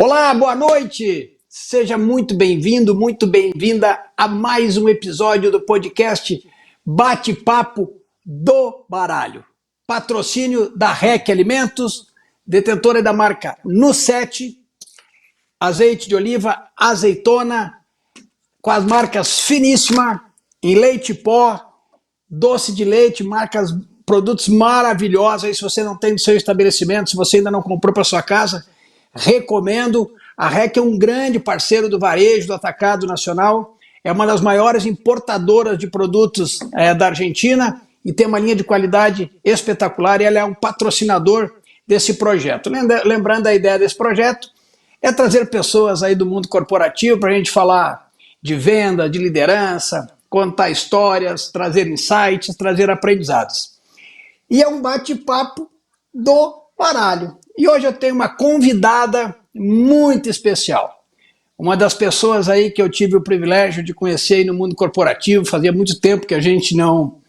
Olá, boa noite! Seja muito bem-vindo, muito bem-vinda a mais um episódio do podcast Bate-Papo do Baralho. Patrocínio da REC Alimentos, detentora da marca Nusete, azeite de oliva, azeitona, com as marcas Finíssima, em leite pó, doce de leite, produtos maravilhosos. Aí, se você não tem no seu estabelecimento, se você ainda não comprou para sua casa, recomendo. A REC é um grande parceiro do varejo, do atacado nacional, é uma das maiores importadoras de produtos da Argentina e tem uma linha de qualidade espetacular, e ela é um patrocinador desse projeto. Lembrando, a ideia desse projeto é trazer pessoas aí do mundo corporativo para a gente falar de venda, de liderança, contar histórias, trazer insights, trazer aprendizados. E é um bate-papo do baralho. E hoje eu tenho uma convidada muito especial. Uma das pessoas aí que eu tive o privilégio de conhecer aí no mundo corporativo, fazia muito tempo que a gente não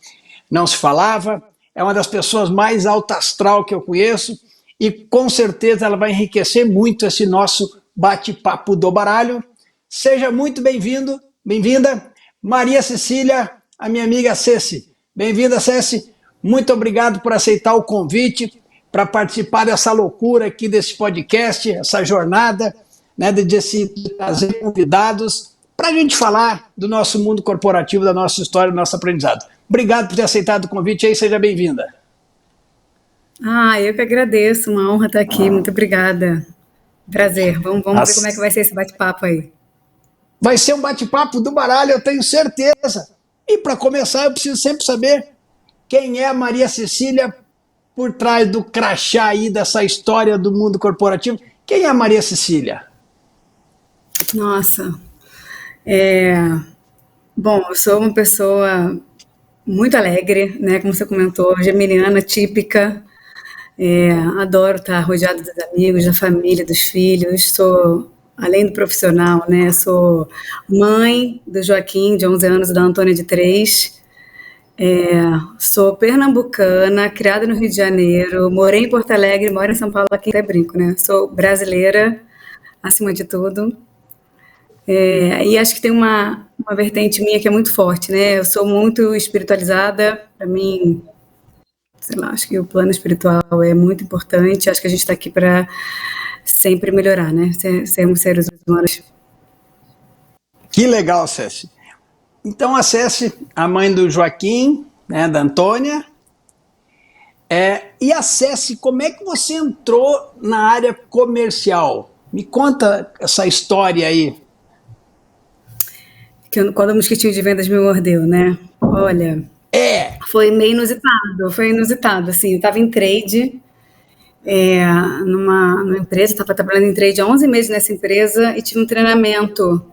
se falava, é uma das pessoas mais alta astral que eu conheço e com certeza ela vai enriquecer muito esse nosso bate-papo do baralho. Seja muito bem-vindo, bem-vinda, Maria Cecília, a minha amiga Ceci. Bem-vinda, Ceci. Muito obrigado por aceitar o convite para participar dessa loucura aqui desse podcast, essa jornada, né, de trazer convidados para a gente falar do nosso mundo corporativo, da nossa história, do nosso aprendizado. Obrigado por ter aceitado o convite aí, seja bem-vinda. Eu que agradeço, uma honra estar aqui, muito obrigada. Prazer, vamos ver como é que vai ser esse bate-papo aí. Vai ser um bate-papo do baralho, eu tenho certeza. E para começar, eu preciso sempre saber quem é a Maria Cecília por trás do crachá aí dessa história do mundo corporativo. Quem é a Maria Cecília? Nossa, bom, eu sou uma pessoa muito alegre, né? Como você comentou, geminiana típica. Adoro estar rodeada dos amigos, da família, dos filhos. Sou, além do profissional, né? Sou mãe do Joaquim, de 11 anos, e da Antônia, de 3. Sou pernambucana, criada no Rio de Janeiro, morei em Porto Alegre, moro em São Paulo, aqui até brinco, né? Sou brasileira, acima de tudo. E acho que tem uma vertente minha que é muito forte, né? Eu sou muito espiritualizada, para mim, sei lá, acho que o plano espiritual é muito importante, acho que a gente está aqui para sempre melhorar, né? Sermos seres humanos. Que legal, Ceci. Então, a Ceci, a mãe do Joaquim, né, da Antônia. E a Ceci, como é que você entrou na área comercial? Me conta essa história aí. Quando o mosquitinho de vendas me mordeu, né? Olha, foi meio inusitado, assim, eu estava em trade, numa empresa, estava trabalhando em trade há 11 meses nessa empresa e tinha um treinamento.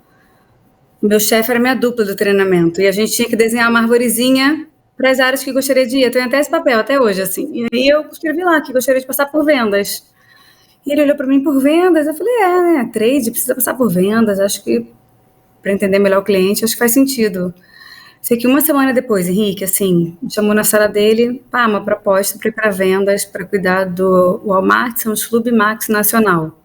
Meu chefe era minha dupla do treinamento e a gente tinha que desenhar uma arvorezinha para as áreas que gostaria de ir. Eu tenho até esse papel, até hoje, assim. E aí eu escrevi lá que gostaria de passar por vendas. E ele olhou para mim: por vendas? Eu falei, né, trade, precisa passar por vendas, acho que para entender melhor o cliente, acho que faz sentido. Sei que uma semana depois, Henrique, assim, me chamou na sala dele, uma proposta para ir para vendas, para cuidar do Walmart, Sam's Club Max Nacional.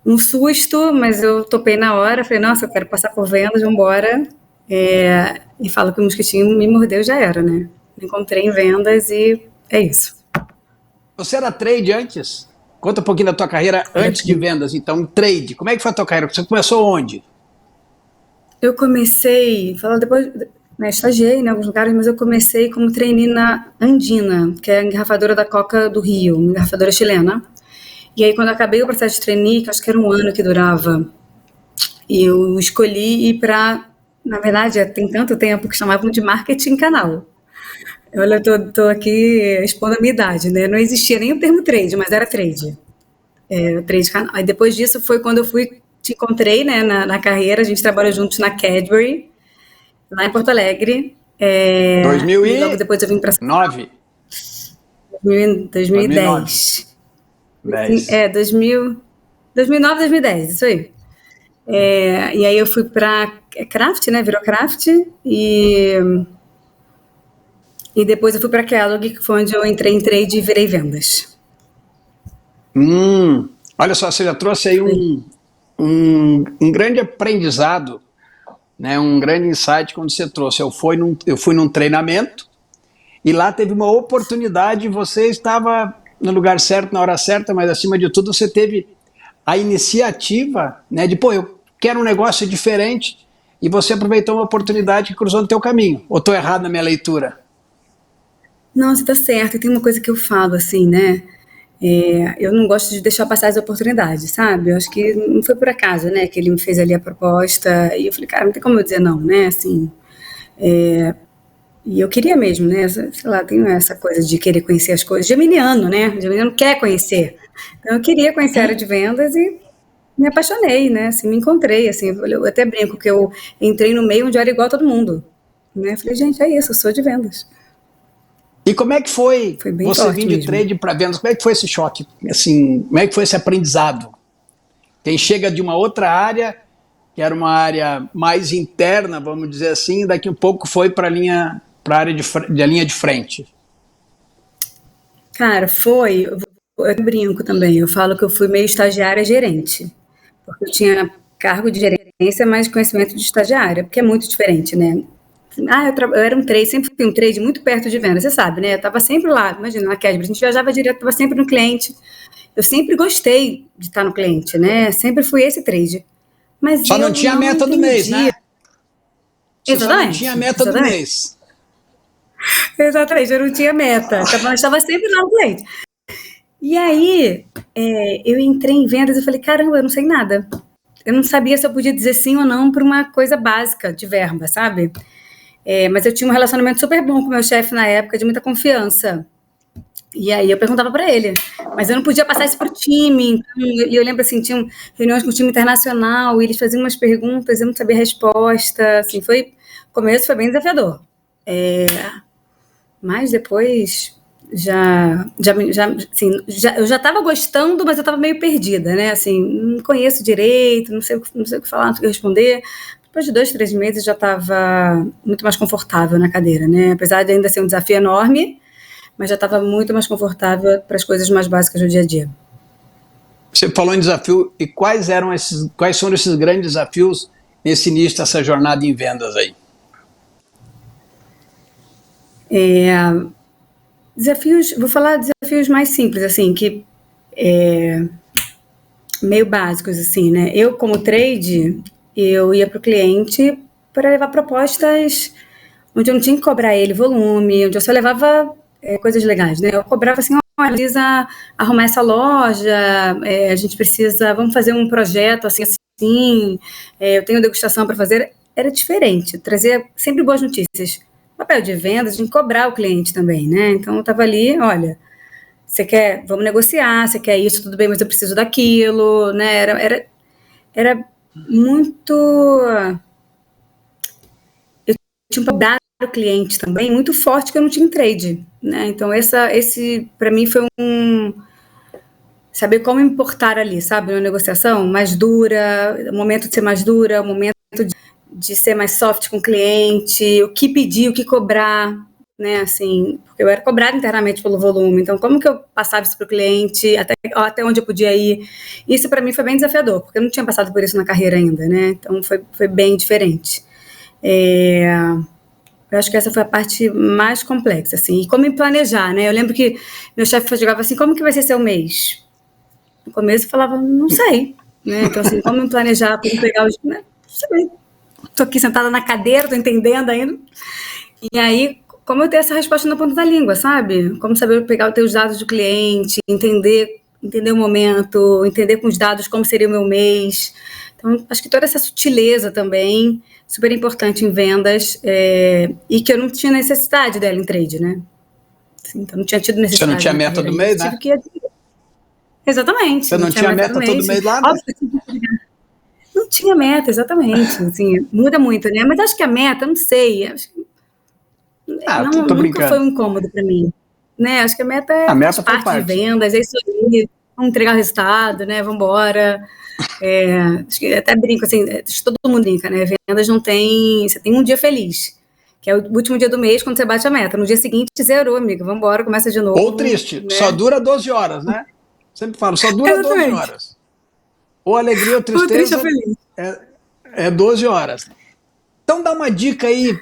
Um susto, mas eu topei na hora, falei, nossa, eu quero passar por vendas, vamos embora. E falo que o mosquitinho me mordeu, já era, né? Me encontrei em vendas e é isso. Você era trade antes? Conta um pouquinho da tua carreira antes de vendas, então, trade. Como é que foi a tua carreira? Você começou onde? Eu comecei, depois, né, estagiei em alguns lugares, mas eu comecei como trainee na Andina, que é a engarrafadora da Coca do Rio, uma engarrafadora chilena. E aí, quando eu acabei o processo de trainee, que acho que era um ano que durava, eu escolhi ir para, na verdade, tem tanto tempo que chamavam de marketing canal. Olha, eu tô aqui expondo a minha idade, né? Não existia nem o termo trade, mas era trade. Trade canal. Aí depois disso foi quando eu te encontrei, né, na carreira, a gente trabalhou juntos na Cadbury, lá em Porto Alegre. 2009. E logo depois eu vim para 2010. 2009, 2010, isso aí. E aí eu fui para Kraft, né, virou Kraft, e depois eu fui para Kellogg, que foi onde eu entrei em trade e virei vendas. Olha só, você já trouxe aí um grande aprendizado, né, um grande insight quando você trouxe. Eu fui num treinamento e lá teve uma oportunidade, você estava no lugar certo, na hora certa, mas acima de tudo você teve a iniciativa, né, de, pô, eu quero um negócio diferente, e você aproveitou uma oportunidade que cruzou no teu caminho. Ou estou errado na minha leitura? Não, você tá certo. E tem uma coisa que eu falo, assim, né? Eu não gosto de deixar passar as oportunidades, sabe? Eu acho que não foi por acaso, né, que ele me fez ali a proposta. E eu falei, cara, não tem como eu dizer não, né? Assim, e eu queria mesmo, né? Sei lá, tenho essa coisa de querer conhecer as coisas. Geminiano, né? Geminiano quer conhecer. Então eu queria conhecer a área de vendas e me apaixonei, né? Assim, me encontrei, assim. Eu até brinco que eu entrei no meio onde eu era igual a todo mundo, né? Falei, gente, é isso, eu sou de vendas. E como é que foi Foi bem você forte vir de mesmo. trade para vendas? Como é que foi esse choque? Assim, como é que foi esse aprendizado? Quem chega de uma outra área, que era uma área mais interna, vamos dizer assim, daqui um pouco foi para a área de linha de frente. Cara, eu brinco também, eu falo que eu fui meio estagiária gerente, porque eu tinha cargo de gerência, mas conhecimento de estagiária, porque é muito diferente, né? Eu era um trade, sempre fui um trade muito perto de venda, você sabe, né? Eu tava sempre lá, imagina, na Casper, a gente viajava direto, tava sempre no cliente. Eu sempre gostei de estar no cliente, né? Sempre fui esse trade. Mas Só não eu tinha a não meta do mês, entendia. né? Você só não tinha a Exatamente, meta do exatamente. mês. Exatamente, eu não tinha meta. Eu estava sempre lá no cliente. E aí, eu entrei em vendas e falei, caramba, eu não sei nada. Eu não sabia se eu podia dizer sim ou não para uma coisa básica de verba, sabe? Mas eu tinha um relacionamento super bom com o meu chefe na época, de muita confiança. E aí eu perguntava para ele, mas eu não podia passar isso para o time. Então, e eu lembro assim, tinham reuniões com o time internacional, e eles faziam umas perguntas, eu não sabia a resposta. Assim, o começo foi bem desafiador. Mas depois eu já estava gostando, mas eu estava meio perdida, né? Assim, não conheço direito, não sei o que falar, não sei o que responder. Depois de 2, 3 meses já estava muito mais confortável na cadeira, né? Apesar de ainda ser um desafio enorme, mas já estava muito mais confortável para as coisas mais básicas do dia a dia. Você falou em desafio, e quais foram esses grandes desafios nesse início dessa jornada em vendas aí? Desafios, vou falar desafios mais simples, assim, que meio básicos, assim, né? Eu, como trade, eu ia para o cliente para levar propostas onde eu não tinha que cobrar ele volume, onde eu só levava coisas legais, né? Eu cobrava assim, olha, precisa arrumar essa loja, a gente precisa, vamos fazer um projeto assim, assim, eu tenho degustação para fazer. Era diferente, trazia sempre boas notícias. Papel de vendas, a gente cobrar o cliente também, né? Então eu estava ali, olha, você quer, vamos negociar, você quer isso, tudo bem, mas eu preciso daquilo, né? Era muito. Eu tinha um papel para o cliente também muito forte que eu não tinha em trade, né? Então esse para mim foi saber como importar ali, sabe, uma negociação mais dura, o momento de ser mais dura, o momento de ser mais soft com o cliente, o que pedir, o que cobrar, né, assim, porque eu era cobrada internamente pelo volume, então como que eu passava isso para o cliente, até onde eu podia ir, isso para mim foi bem desafiador, porque eu não tinha passado por isso na carreira ainda, né, então foi bem diferente. Eu acho que essa foi a parte mais complexa, assim, e como me planejar, né, eu lembro que meu chefe chegava assim, como que vai ser seu mês? No começo eu falava, não sei, né, então assim, como me planejar, como pegar os, né, não sei. Tô aqui sentada na cadeira, tô entendendo ainda. E aí, como eu ter essa resposta na ponta da língua, sabe? Como saber pegar os teus dados do cliente, entender o momento, entender com os dados como seria o meu mês. Então, acho que toda essa sutileza também, super importante em vendas, e que eu não tinha necessidade dela em trade, né? Assim, então, não tinha tido Você não necessidade tinha na meta carreira do ainda. mês, Tive né? que... Exatamente, Você não não tinha tinha meta do meta todo mês. mês lá, né? Óbvio, não tinha meta, exatamente. Assim, muda muito, né? Mas acho que a meta, não sei, acho que Ah, não, tô nunca foi brincando. um incômodo para mim. Né? Acho que a meta A faz meta faz parte de parte. vendas, é isso aí, vamos entregar o resultado, né? Vamos embora. Acho que até brinco, assim, acho que todo mundo brinca, né? Vendas não tem. Você tem um dia feliz, que é o último dia do mês quando você bate a meta. No dia seguinte, zerou, amigo. Vamos embora, começa de Ou novo, triste, só né? dura 12 horas, né? Sempre falo, só dura 12 Exatamente. horas. Ou alegria ou Ou triste ou tristeza, feliz. é 12 horas. Então dá uma dica aí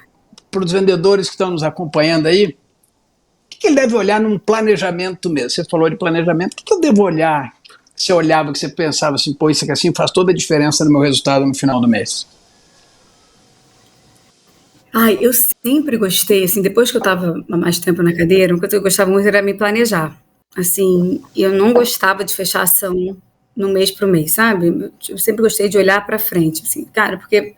para os vendedores que estão nos acompanhando aí. O que ele deve olhar num planejamento mesmo? Você falou de planejamento. O que eu devo olhar? Você olhava, que você pensava assim, pô, isso aqui assim faz toda a diferença no meu resultado no final do mês. Ai, eu sempre gostei, assim, depois que eu estava há mais tempo na cadeira, uma coisa que eu gostava muito era me planejar. Assim, eu não gostava de fechar ação no mês para o mês, sabe? Eu sempre gostei de olhar para frente, assim, cara, porque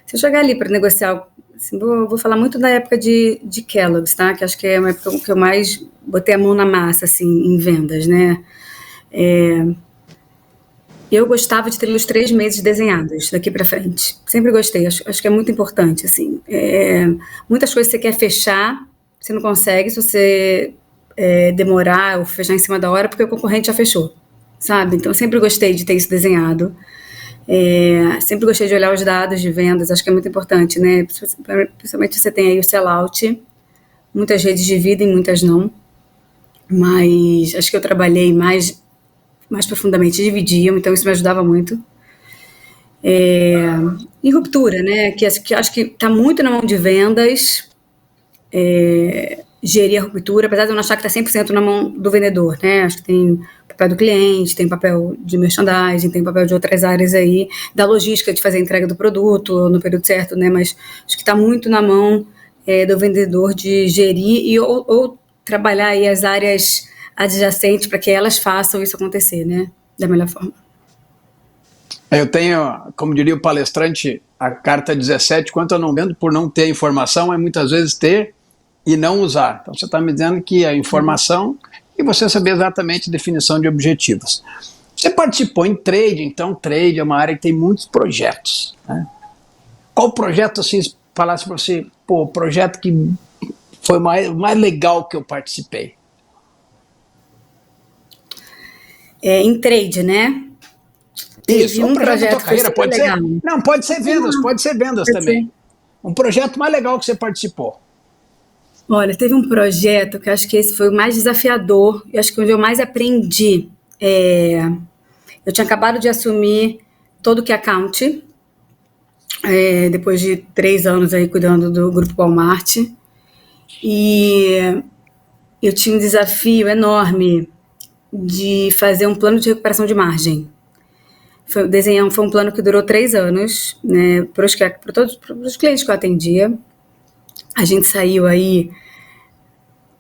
se eu chegar ali para negociar, assim, vou falar muito da época de Kellogg's, tá? Que acho que é uma época que eu mais botei a mão na massa, assim, em vendas, né? Eu gostava de ter meus 3 meses desenhados daqui para frente. Sempre gostei, acho que é muito importante, assim. Muitas coisas você quer fechar, você não consegue se você demorar ou fechar em cima da hora, porque o concorrente já fechou, sabe? Então, eu sempre gostei de ter isso desenhado. Sempre gostei de olhar os dados de vendas, acho que é muito importante, né? Principalmente você tem aí o sellout, muitas redes dividem, muitas não, mas acho que eu trabalhei mais profundamente, dividiam, então isso me ajudava muito. E ruptura, né? Que acho que está muito na mão de vendas, gerir a ruptura, apesar de eu não achar que está 100% na mão do vendedor, né? Acho que tem o papel do cliente, tem o papel de merchandising, tem o papel de outras áreas aí, da logística de fazer a entrega do produto no período certo, né? Mas acho que está muito na mão do vendedor de gerir ou trabalhar aí as áreas adjacentes para que elas façam isso acontecer, né? Da melhor forma. Eu tenho, como diria o palestrante, a carta 17, quanto eu não vendo por não ter informação, é muitas vezes ter e não usar. Então você está me dizendo que a informação e você saber exatamente a definição de objetivos. Você participou em trade, então trade é uma área que tem muitos projetos, né? Qual projeto, assim, falasse para você, pô, o projeto que foi mais legal que eu participei? Em trade, né? Isso, Teve um um projeto da tua projeto que foi carreira, super pode ser? legal. Não, pode ser vendas Pode ser. também. Um projeto mais legal que você participou. Olha, teve um projeto que eu acho que esse foi o mais desafiador, eu acho que onde eu mais aprendi. Eu tinha acabado de assumir todo o que account, depois de 3 anos aí cuidando do grupo Walmart, e eu tinha um desafio enorme de fazer um plano de recuperação de margem. Foi um plano que durou 3 anos, né, para todos os clientes que eu atendia. A gente saiu aí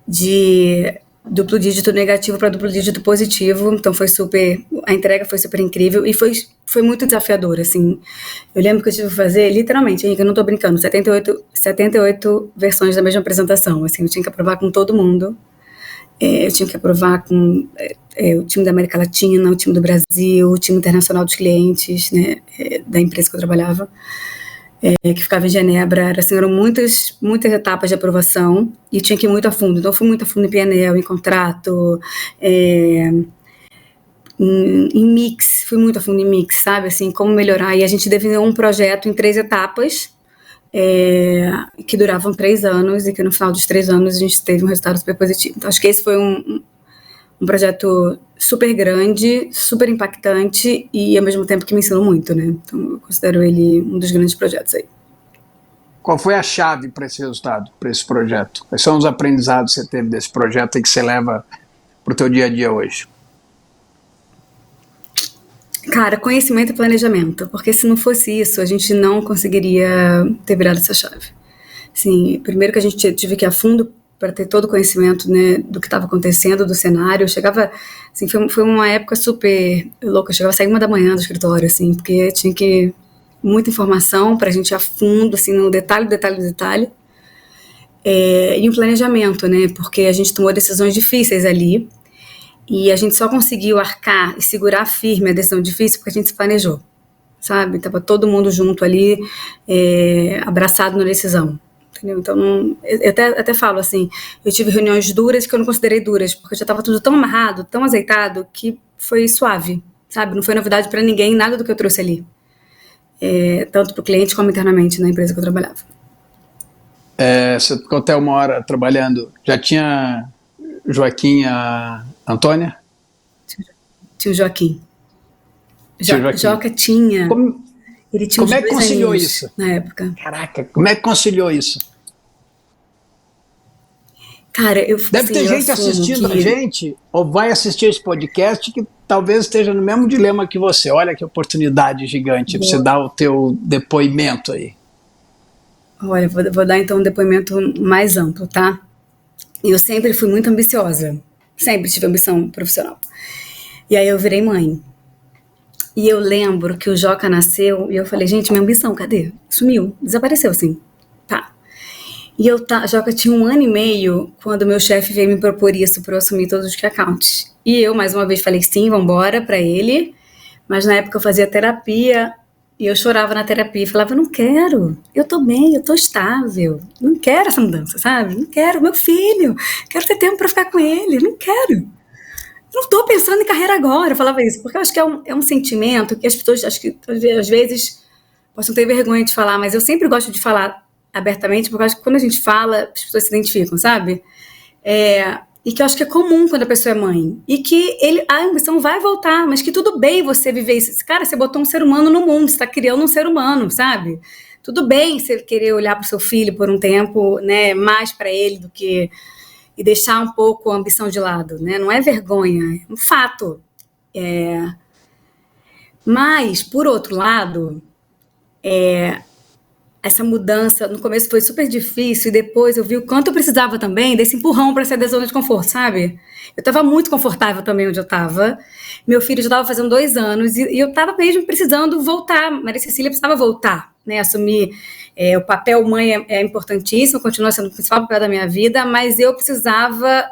de duplo dígito negativo para duplo dígito positivo, então a entrega foi super incrível e foi muito desafiador, assim. Eu lembro que eu tive que fazer, literalmente, Henrique, eu não estou brincando, 78 versões da mesma apresentação, assim, eu tinha que aprovar com todo mundo, eu tinha que aprovar com o time da América Latina, o time do Brasil, o time internacional dos clientes, né, da empresa que eu trabalhava, que ficava em Genebra. Eram muitas etapas de aprovação e tinha que ir muito a fundo. Então, eu fui muito a fundo em PNL, em contrato, em mix, fui muito a fundo em mix, sabe? Assim, como melhorar. E a gente definiu um projeto em 3 etapas, que duravam 3 anos e que no final dos 3 anos a gente teve um resultado super positivo. Então, acho que esse foi um projeto super grande, super impactante e ao mesmo tempo que me ensinou muito, né? Então eu considero ele um dos grandes projetos aí. Qual foi a chave para esse resultado, para esse projeto? Quais são os aprendizados que você teve desse projeto e que você leva para o teu dia a dia hoje? Cara, conhecimento e planejamento, porque se não fosse isso, a gente não conseguiria ter virado essa chave. Assim, primeiro que a gente tive que ir a fundo para ter todo o conhecimento, né, do que estava acontecendo, do cenário. Eu chegava, assim, foi uma época super louca. Eu chegava às 6 da manhã do escritório, assim, porque tinha que muita informação para a gente ir a fundo, assim, no detalhe, detalhe, detalhe. E um planejamento, né, porque a gente tomou decisões difíceis ali e a gente só conseguiu arcar e segurar firme a decisão difícil porque a gente se planejou, sabe? Tava todo mundo junto ali, abraçado na decisão. Entendeu? Então, eu até falo assim, eu tive reuniões duras que eu não considerei duras, porque já estava tudo tão amarrado, tão azeitado, que foi suave, sabe? Não foi novidade para ninguém, nada do que eu trouxe ali. Tanto para o cliente como internamente na empresa que eu trabalhava. Você ficou até 1 hora trabalhando. Já tinha Joaquim, a Antônia? Tio Joaquim. Seu Joaquim? Joca tinha. Ele tinha Como uns é que 2 conciliou aninhos isso? na época. Caraca, como é que conciliou isso? Cara, Deve ter eu gente assumo assistindo a que. gente ou vai assistir esse podcast que talvez esteja no mesmo dilema que você. Olha que oportunidade gigante para você dar o teu depoimento aí. Olha, vou dar então um depoimento mais amplo, tá? Eu sempre fui muito ambiciosa. Sempre tive ambição profissional. E aí eu virei mãe. E eu lembro que o Joca nasceu e eu falei, gente, minha ambição, cadê? Sumiu, desapareceu assim. Tá. E Joca tinha 1 ano e meio quando meu chefe veio me propor isso para eu assumir todos os key accounts. E eu, mais uma vez, falei sim, vambora para ele. Mas na época eu fazia terapia e eu chorava na terapia e falava, não quero, eu tô bem, eu tô estável. Não quero essa mudança, sabe? Não quero, meu filho, quero ter tempo para ficar com ele, não quero. Não estou pensando em carreira agora, eu falava isso, porque eu acho que é um sentimento que as pessoas, acho que às vezes, possam ter vergonha de falar, mas eu sempre gosto de falar abertamente, porque eu acho que quando a gente fala, as pessoas se identificam, sabe? E que eu acho que é comum quando a pessoa é mãe. E que a ambição vai voltar, mas que tudo bem você viver isso. Cara, você botou um ser humano no mundo, você está criando um ser humano, sabe? Tudo bem você querer olhar para o seu filho por um tempo, né, mais para ele do que... e deixar um pouco a ambição de lado, né? Não é vergonha, é um fato. Mas, por outro lado, essa mudança no começo foi super difícil e depois eu vi o quanto eu precisava também desse empurrão para sair da zona de conforto, sabe? Eu estava muito confortável também onde eu estava. Meu filho já estava fazendo 2 anos e eu estava mesmo precisando voltar. Maria Cecília precisava voltar, né? Assumir o papel mãe é importantíssimo, continua sendo o principal papel da minha vida, mas eu precisava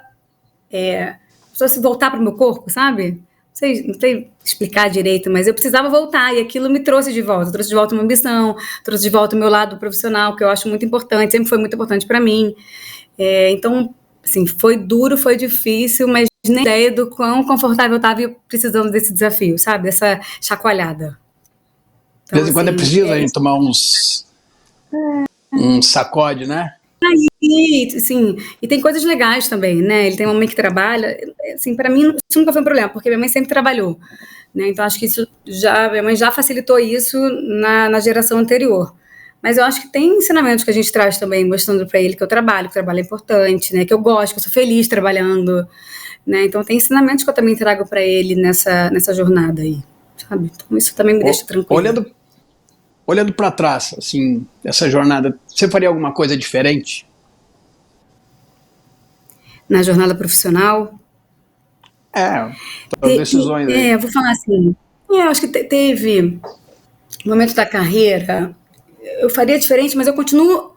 se voltar para o meu corpo, sabe? Não sei explicar direito, mas eu precisava voltar e aquilo me trouxe de volta. Trouxe de volta uma ambição, trouxe de volta o meu lado profissional, que eu acho muito importante, sempre foi muito importante para mim. Então, assim, foi duro, foi difícil, mas nem ideia do quão confortável eu estava precisando desse desafio, sabe? Dessa chacoalhada. Então, de vez em quando é preciso a gente tomar um sacode, né? Sim, e tem coisas legais também, né? Ele tem uma mãe que trabalha, assim, para mim isso nunca foi um problema, porque minha mãe sempre trabalhou, né? Então acho que minha mãe já facilitou isso na geração anterior. Mas eu acho que tem ensinamentos que a gente traz também, mostrando para ele que o trabalho é importante, né? Que eu gosto, que eu sou feliz trabalhando, né? Então tem ensinamentos que eu também trago para ele nessa jornada aí, sabe? Então isso também me deixa tranquila. Olhando para trás, assim, essa jornada, você faria alguma coisa diferente? Na jornada profissional? As decisões aí. Eu vou falar assim, eu acho que teve momentos da carreira, eu faria diferente, mas eu continuo,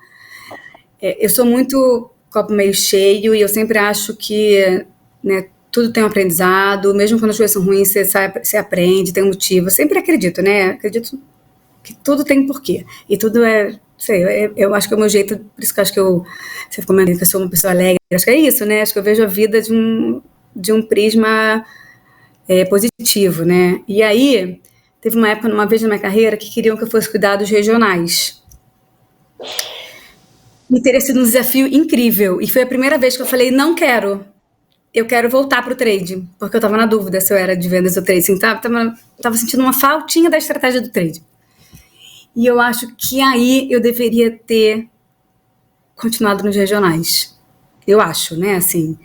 eu sou muito copo meio cheio e eu sempre acho que, né, tudo tem um aprendizado, mesmo quando as coisas são ruins, você aprende, tem um motivo, eu sempre acredito, né, acredito que tudo tem um porquê, e tudo sei, eu acho que é o meu jeito, por isso que eu acho que você comentando que eu sou uma pessoa alegre, acho que é isso, né, acho que eu vejo a vida de um prisma positivo, né, e aí, teve uma época, uma vez na minha carreira, que queriam que eu fosse cuidar dos regionais, e teria sido um desafio incrível, e foi a primeira vez que eu falei, não quero, eu quero voltar para o trade, porque eu estava na dúvida se eu era de vendas ou trade, assim, tava sentindo uma faltinha da estratégia do trade. E eu acho que aí eu deveria ter continuado nos regionais. Eu acho, né, assim.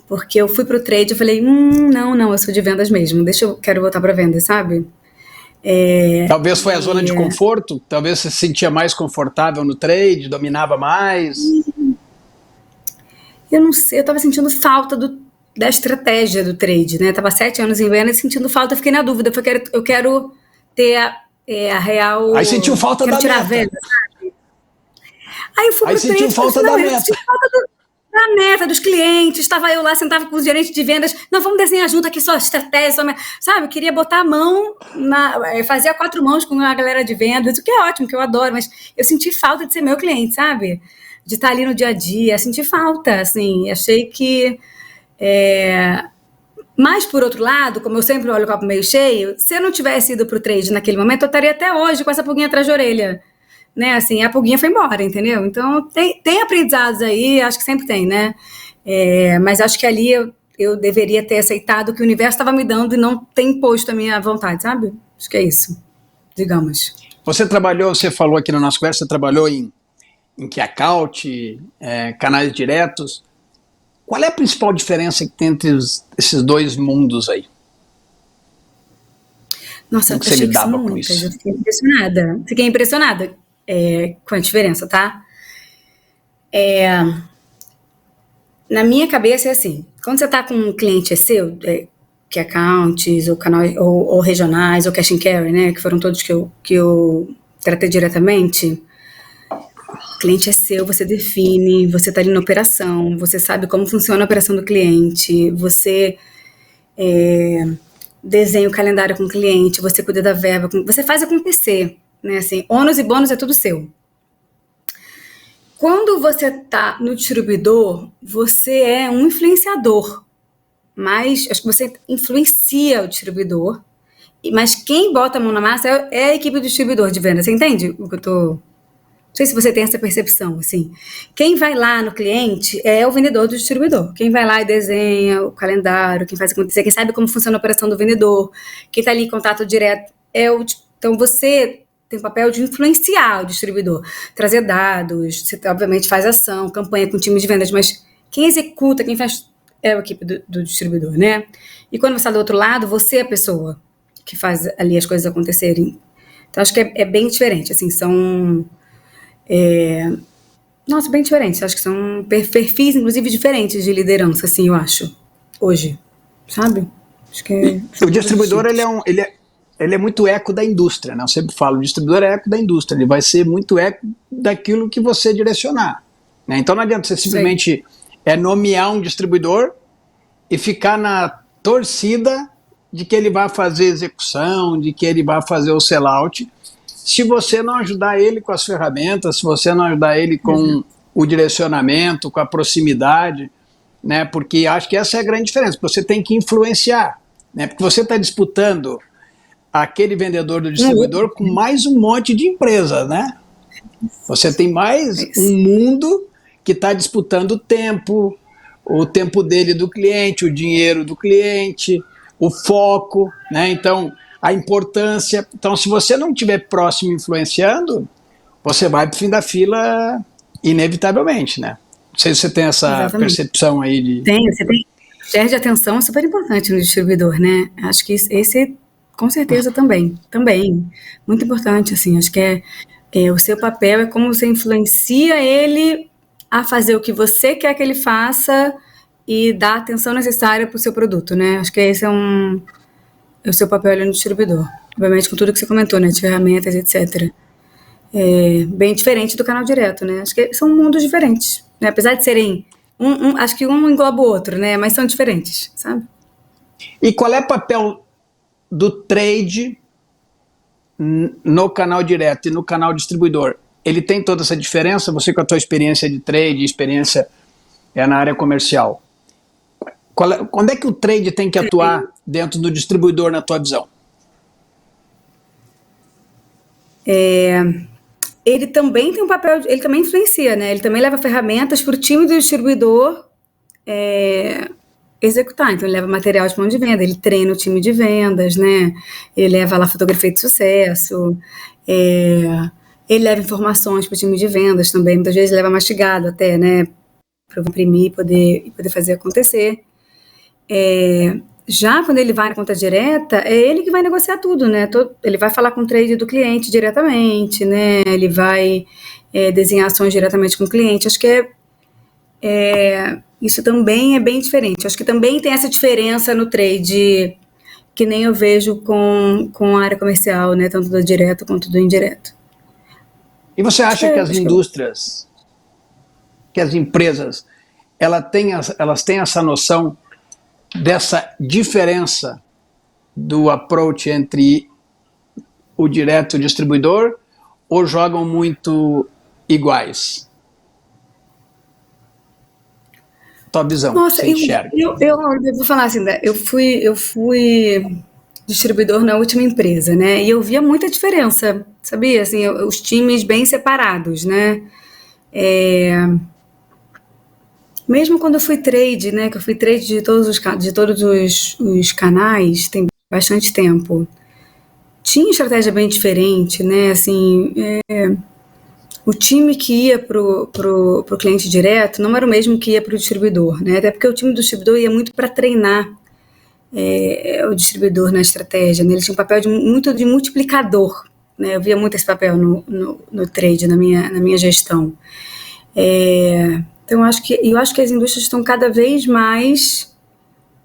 Porque eu fui pro trade e falei, não, eu sou de vendas mesmo, quero voltar para vendas, sabe? Talvez foi a zona de conforto? Talvez você se sentia mais confortável no trade, dominava mais? Eu não sei, eu tava sentindo falta da estratégia do trade, né? Tava 7 anos em vendas sentindo falta, eu fiquei na dúvida, eu quero ter a real... Aí sentiu falta da tirar meta. A venda, sabe? Aí eu fui Aí pro sentiu trade, falta da meta. Sentiu falta da meta, dos clientes, estava eu lá, sentava com os gerentes de vendas, não, vamos desenhar junto aqui sua estratégia, sabe, eu queria botar a mão, fazia 4 mãos com a galera de vendas, o que é ótimo, que eu adoro, mas eu senti falta de ser meu cliente, sabe, de estar ali no dia a dia, senti falta, assim, achei que, mas por outro lado, como eu sempre olho o copo meio cheio, se eu não tivesse ido pro trade naquele momento, eu estaria até hoje com essa pulguinha atrás da orelha, né, assim, a pulguinha foi embora, entendeu? Então, tem aprendizados aí, acho que sempre tem, né? Mas acho que ali eu eu deveria ter aceitado o que o universo estava me dando e não ter imposto a minha vontade, sabe? Acho que é isso, digamos. Você falou aqui na nossa conversa, você trabalhou em key account, canais diretos. Qual é a principal diferença que tem entre esses dois mundos aí? Nossa, eu que você achei que lidava são com muitas, isso? eu fiquei impressionada com a diferença, tá? Na minha cabeça é assim, quando você está com um cliente seu, que accounts, ou canal, ou regionais, ou cash and carry, né, que foram todos que eu tratei diretamente, o cliente é seu, você define, você está ali na operação, você sabe como funciona a operação do cliente, você desenha o calendário com o cliente, você cuida da verba, você faz acontecer, né, assim, ônus e bônus é tudo seu. Quando você está no distribuidor, você é um influenciador, mas acho que você influencia o distribuidor, mas quem bota a mão na massa é a equipe do distribuidor de venda. Você entende o que eu tô... Não sei se você tem essa percepção, assim. Quem vai lá no cliente é o vendedor do distribuidor. Quem vai lá e desenha o calendário, quem faz acontecer, quem sabe como funciona a operação do vendedor, quem está ali em contato direto é o... Então você tem o papel de influenciar o distribuidor, trazer dados, você obviamente faz ação, campanha com time de vendas, mas quem executa, quem faz é a equipe do distribuidor, né? E quando você está do outro lado, você é a pessoa que faz ali as coisas acontecerem. Então acho que é bem diferente, assim, são... Nossa, bem diferentes, acho que são perfis, inclusive, diferentes de liderança, assim, eu acho, hoje, sabe? Acho que O distribuidor ele é muito eco da indústria, né? Eu sempre falo, o distribuidor é eco da indústria, ele vai ser muito eco daquilo que você direcionar, né? Então não adianta você simplesmente nomear um distribuidor e ficar na torcida de que ele vai fazer execução, de que ele vai fazer o sellout, se você não ajudar ele com as ferramentas, se você não ajudar ele com o direcionamento, com a proximidade, né? Porque acho que essa é a grande diferença, você tem que influenciar, né? Porque você está disputando aquele vendedor do distribuidor com mais um monte de empresas, né? Você tem mais um mundo que está disputando o tempo dele do cliente, o dinheiro do cliente, o foco, né? Então, a importância. Então, se você não estiver próximo influenciando, você vai para o fim da fila inevitavelmente, né? Não sei se você tem essa percepção aí de... Você tem. Share de atenção é super importante no distribuidor, né? Acho que esse, com certeza, também. Muito importante, assim. Acho que o seu papel é como você influencia ele a fazer o que você quer que ele faça e dar a atenção necessária para o seu produto, né? Acho que esse é o seu papel ali no distribuidor. Obviamente, com tudo que você comentou, né? De ferramentas, etc. Bem diferente do canal direto, né? Acho que são mundos diferentes, né? Apesar de serem... acho que um engloba o outro, né? Mas são diferentes, sabe? E qual é o papel do trade no canal direto e no canal distribuidor? Ele tem toda essa diferença? Você com a tua experiência de trade, experiência na área comercial, quando é que o trade tem que atuar dentro do distribuidor, na tua visão? Ele também tem um papel, ele também influencia, né? Ele também leva ferramentas para o time do distribuidor executar. Então, ele leva material de plano de venda, ele treina o time de vendas, né? Ele leva lá fotografia de sucesso, ele leva informações para o time de vendas também, muitas vezes leva mastigado até, né? Para imprimir e poder fazer acontecer. Já quando ele vai na conta direta, é ele que vai negociar tudo, né? Ele vai falar com o trade do cliente diretamente, né? Ele vai desenhar ações diretamente com o cliente. Acho que isso também é bem diferente. Acho que também tem essa diferença no trade que nem eu vejo com a área comercial, né? Tanto do direto quanto do indireto. E você acha que as indústrias, que as empresas, elas têm essa noção dessa diferença do approach entre o direto e o distribuidor, ou jogam muito iguais? Tua visão, Nossa, você enxerga. eu vou falar assim, eu fui distribuidor na última empresa, né? E eu via muita diferença, sabia? Assim, os times bem separados, né? Mesmo quando eu fui trade, né, que eu fui trade de todos os canais, tem bastante tempo, tinha estratégia bem diferente, né, assim, o time que ia pro cliente direto não era o mesmo que ia pro distribuidor, né, até porque o time do distribuidor ia muito para treinar o distribuidor na estratégia, né, ele tinha um papel muito de multiplicador, né, eu via muito esse papel no trade, na minha gestão. Então, eu acho que as indústrias estão cada vez mais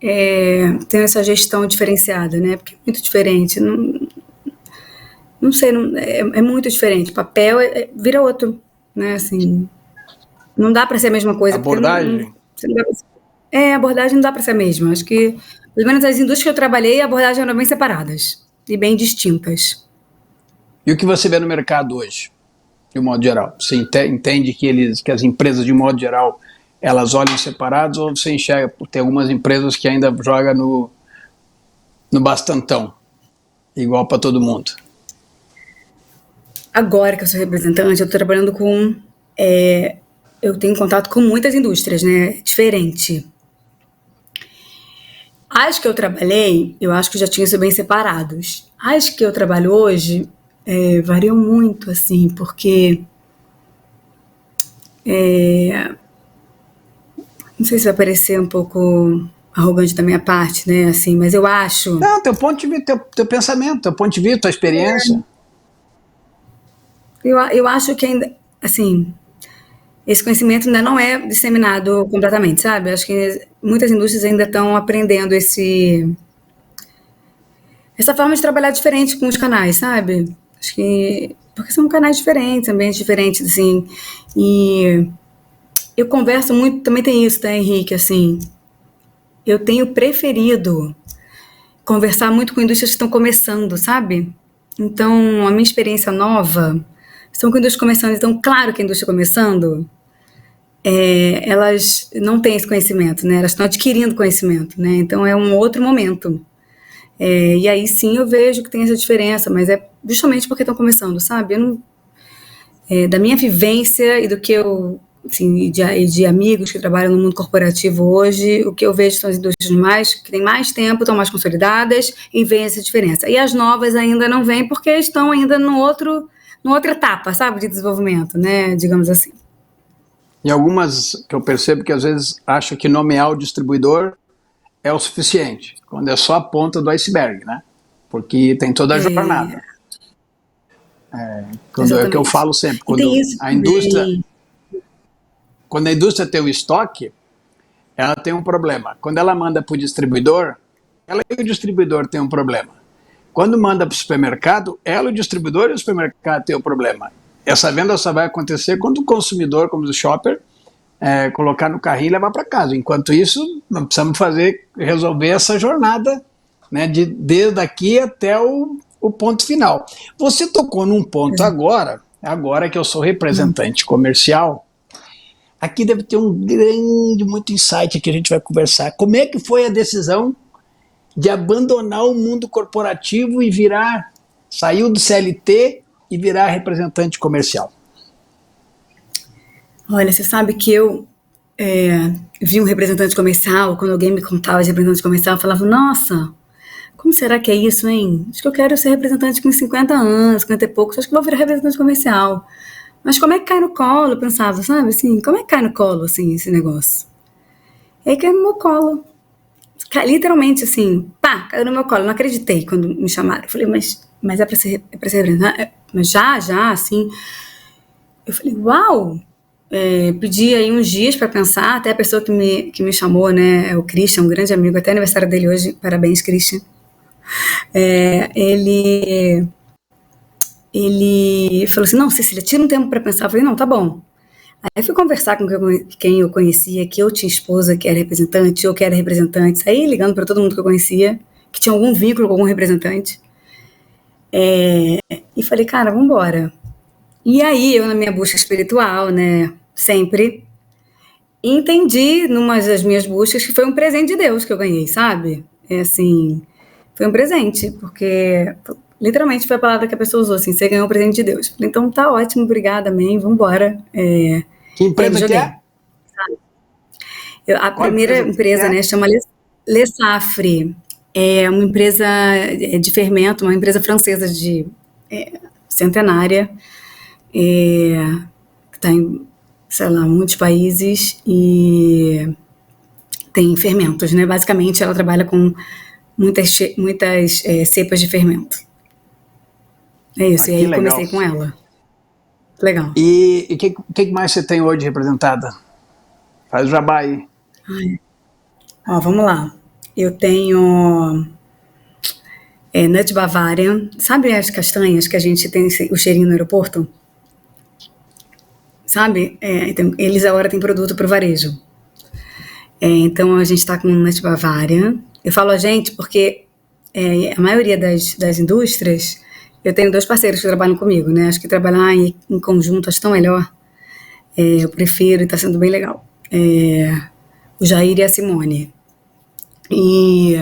tendo essa gestão diferenciada, né? Porque é muito diferente. Não sei, é muito diferente. O papel vira outro, né? Assim, não dá para ser a mesma coisa. Porque Abordagem? a abordagem não dá para ser a mesma. Acho que, pelo menos as indústrias que eu trabalhei, a abordagem eram bem separadas e bem distintas. E o que você vê no mercado hoje, de um modo geral? Você entende que as empresas, de um modo geral, elas olham separados, ou você enxerga, porque tem algumas empresas que ainda jogam no bastantão, igual para todo mundo? Agora que eu sou representante, eu estou trabalhando com... eu tenho contato com muitas indústrias, né? Diferente. As que eu trabalhei, eu acho que já tinham isso bem separados. As que eu trabalho hoje variam muito, assim, porque não sei se vai parecer um pouco arrogante da minha parte, né? Assim, mas eu acho. Não, teu ponto de vista, teu pensamento, teu ponto de vista, tua experiência. Eu acho que ainda, assim, esse conhecimento ainda não é disseminado completamente, sabe? Eu acho que muitas indústrias ainda estão aprendendo essa forma de trabalhar diferente com os canais, sabe? Acho que porque são canais diferentes, ambientes diferentes, assim. E eu converso muito, também tem isso, tá, Henrique? Assim, eu tenho preferido conversar muito com indústrias que estão começando, sabe? Então, a minha experiência nova são com indústrias começando. Então, claro que a indústria começando, elas não têm esse conhecimento, né? Elas estão adquirindo conhecimento, né? Então, é um outro momento. E aí sim eu vejo que tem essa diferença, mas é justamente porque estão começando, sabe? Eu não, da minha vivência e do que eu, assim, de amigos que trabalham no mundo corporativo hoje, o que eu vejo são as indústrias que têm mais tempo, estão mais consolidadas e vem essa diferença. E as novas ainda não vêm porque estão ainda numa outra etapa, sabe, de desenvolvimento, né? Digamos assim. E algumas que eu percebo que às vezes acham que nomear o distribuidor é o suficiente, quando é só a ponta do iceberg, né? Porque tem toda a jornada. É o que eu Exatamente. falo sempre, E tem isso também. quando a indústria tem o estoque, ela tem um problema. Quando ela manda para o distribuidor, ela e o distribuidor têm um problema. Quando manda para o supermercado, ela, o distribuidor e o supermercado têm um problema. Essa venda só vai acontecer quando o consumidor, como o shopper, colocar no carrinho e levar para casa. Enquanto isso, nós precisamos resolver essa jornada, né, desde aqui até o ponto final. Você tocou num ponto agora que eu sou representante comercial. Aqui deve ter muito insight que a gente vai conversar. Como é que foi a decisão de abandonar o mundo corporativo e saiu do CLT e virar representante comercial? Olha, você sabe que eu vi um representante comercial, quando alguém me contava de representante comercial, eu falava, nossa, como será que é isso, hein? Acho que eu quero ser representante com 50 anos, 50 e poucos, acho que vou virar representante comercial. Mas como é que cai no colo? Eu pensava, sabe, assim, como é que cai no colo, assim, esse negócio? E aí caiu no meu colo. Literalmente, assim, pá, caiu no meu colo. Eu não acreditei quando me chamaram. Eu falei, mas é pra ser representante? Mas já, assim. Eu falei, uau! Pedi aí uns dias para pensar, até a pessoa que me chamou, né, é o Christian, um grande amigo, até aniversário dele hoje, parabéns, Christian. Ele falou assim, não, Cecília, tira um tempo para pensar. Eu falei, não, tá bom. Aí fui conversar com quem eu conhecia, que eu tinha esposa que era representante, eu que era representante, saí ligando para todo mundo que eu conhecia, que tinha algum vínculo com algum representante. E falei, cara, vamos embora. E aí eu, na minha busca espiritual, né, sempre, entendi, numa das minhas buscas, que foi um presente de Deus que eu ganhei, sabe? Assim, foi um presente, porque literalmente foi a palavra que a pessoa usou, assim, você ganhou um presente de Deus. Falei, então tá ótimo, obrigada, amém, vambora. Que E aí me empresa que joguei. é? A Qual primeira empresa que empresa, é? né, chama Lessafre. É uma empresa de fermento, uma empresa francesa centenária, que está em, sei lá, muitos países e tem fermentos, né? Basicamente, ela trabalha com muitas cepas de fermento. É Ah, isso, e que aí legal. comecei com ela. Legal. E o que mais você tem hoje representada? Faz o jabá aí. Ó, vamos lá. Eu tenho Nut Bavarian. Sabe as castanhas que a gente tem o cheirinho no aeroporto? Sabe? Então, eles agora têm produto para o varejo. Então a gente está com Nut Bavarian. Eu falo a gente porque a maioria das indústrias, eu tenho 2 parceiros que trabalham comigo, né? Acho que trabalhar em conjunto acho tão melhor. Eu prefiro e está sendo bem legal. O Jair e a Simone. E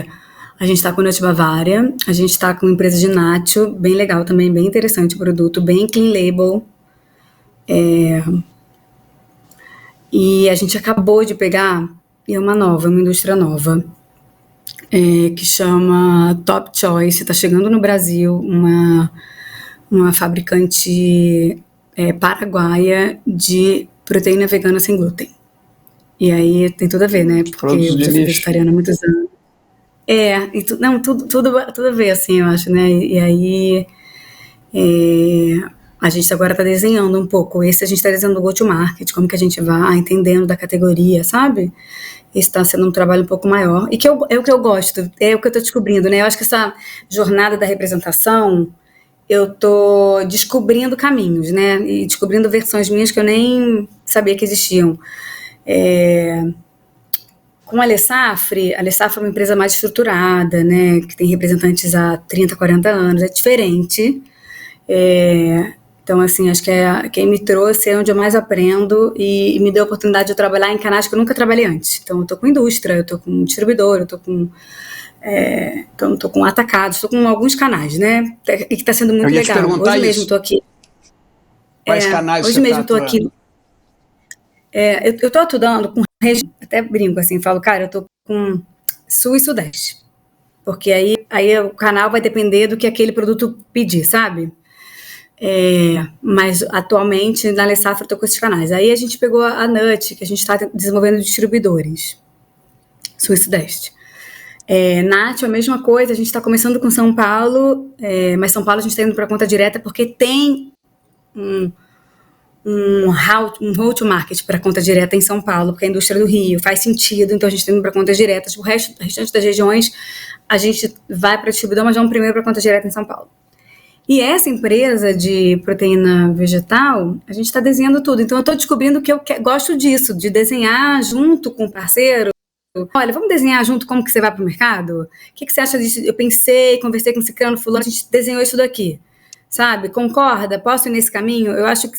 a gente está com a Nut Bavaria, a gente está com uma empresa de nacho, bem legal também, bem interessante o produto, bem clean label. E a gente acabou de pegar uma indústria nova, que chama Top Choice, está chegando no Brasil, uma fabricante paraguaia de proteína vegana sem glúten. E aí tem tudo a ver, né? Porque Produtos eu de já fui nicho. vegetariana há muitos anos. Tudo a ver, assim, eu acho, né? E aí a gente agora está desenhando um pouco. Esse a gente está desenhando o go-to-market, como que a gente vai, entendendo da categoria, sabe? Esse está sendo um trabalho um pouco maior. E é o que eu gosto, é o que eu estou descobrindo, né? Eu acho que essa jornada da representação, eu tô descobrindo caminhos, né? E descobrindo versões minhas que eu nem sabia que existiam. Com a Lessafre é uma empresa mais estruturada, né? Que tem representantes há 30, 40 anos, é diferente. Então, assim, acho que quem me trouxe é onde eu mais aprendo e me deu a oportunidade de trabalhar em canais que eu nunca trabalhei antes. Então, eu tô com indústria, eu tô com distribuidor, eu tô com atacados, tô com alguns canais, né? E que tá sendo Eu muito ia te legal. perguntar Hoje mesmo isso. tô aqui. Quais canais você Hoje está mesmo tô aqui. atuando? Eu tô atuando com região, até brinco assim, falo, cara, eu tô com sul e sudeste. Porque aí o canal vai depender do que aquele produto pedir, sabe? Mas atualmente na Lessafra eu tô com esses canais. Aí a gente pegou a Nut, que a gente está desenvolvendo distribuidores, sul e sudeste. Nath, a mesma coisa, a gente está começando com São Paulo, mas São Paulo a gente está indo para conta direta porque tem um road to market para conta direta em São Paulo, porque a indústria do Rio faz sentido, então a gente está indo para contas diretas. O restante das regiões a gente vai para distribuidor, mas vamos primeiro para conta direta em São Paulo. E essa empresa de proteína vegetal, a gente está desenhando tudo. Então eu estou descobrindo que eu gosto disso, de desenhar junto com o parceiro. Olha, vamos desenhar junto como que você vai para o mercado? O que você acha disso? Eu pensei, conversei com o Cicrano Fulano, a gente desenhou isso daqui. Sabe? Concorda? Posso ir nesse caminho? Eu acho que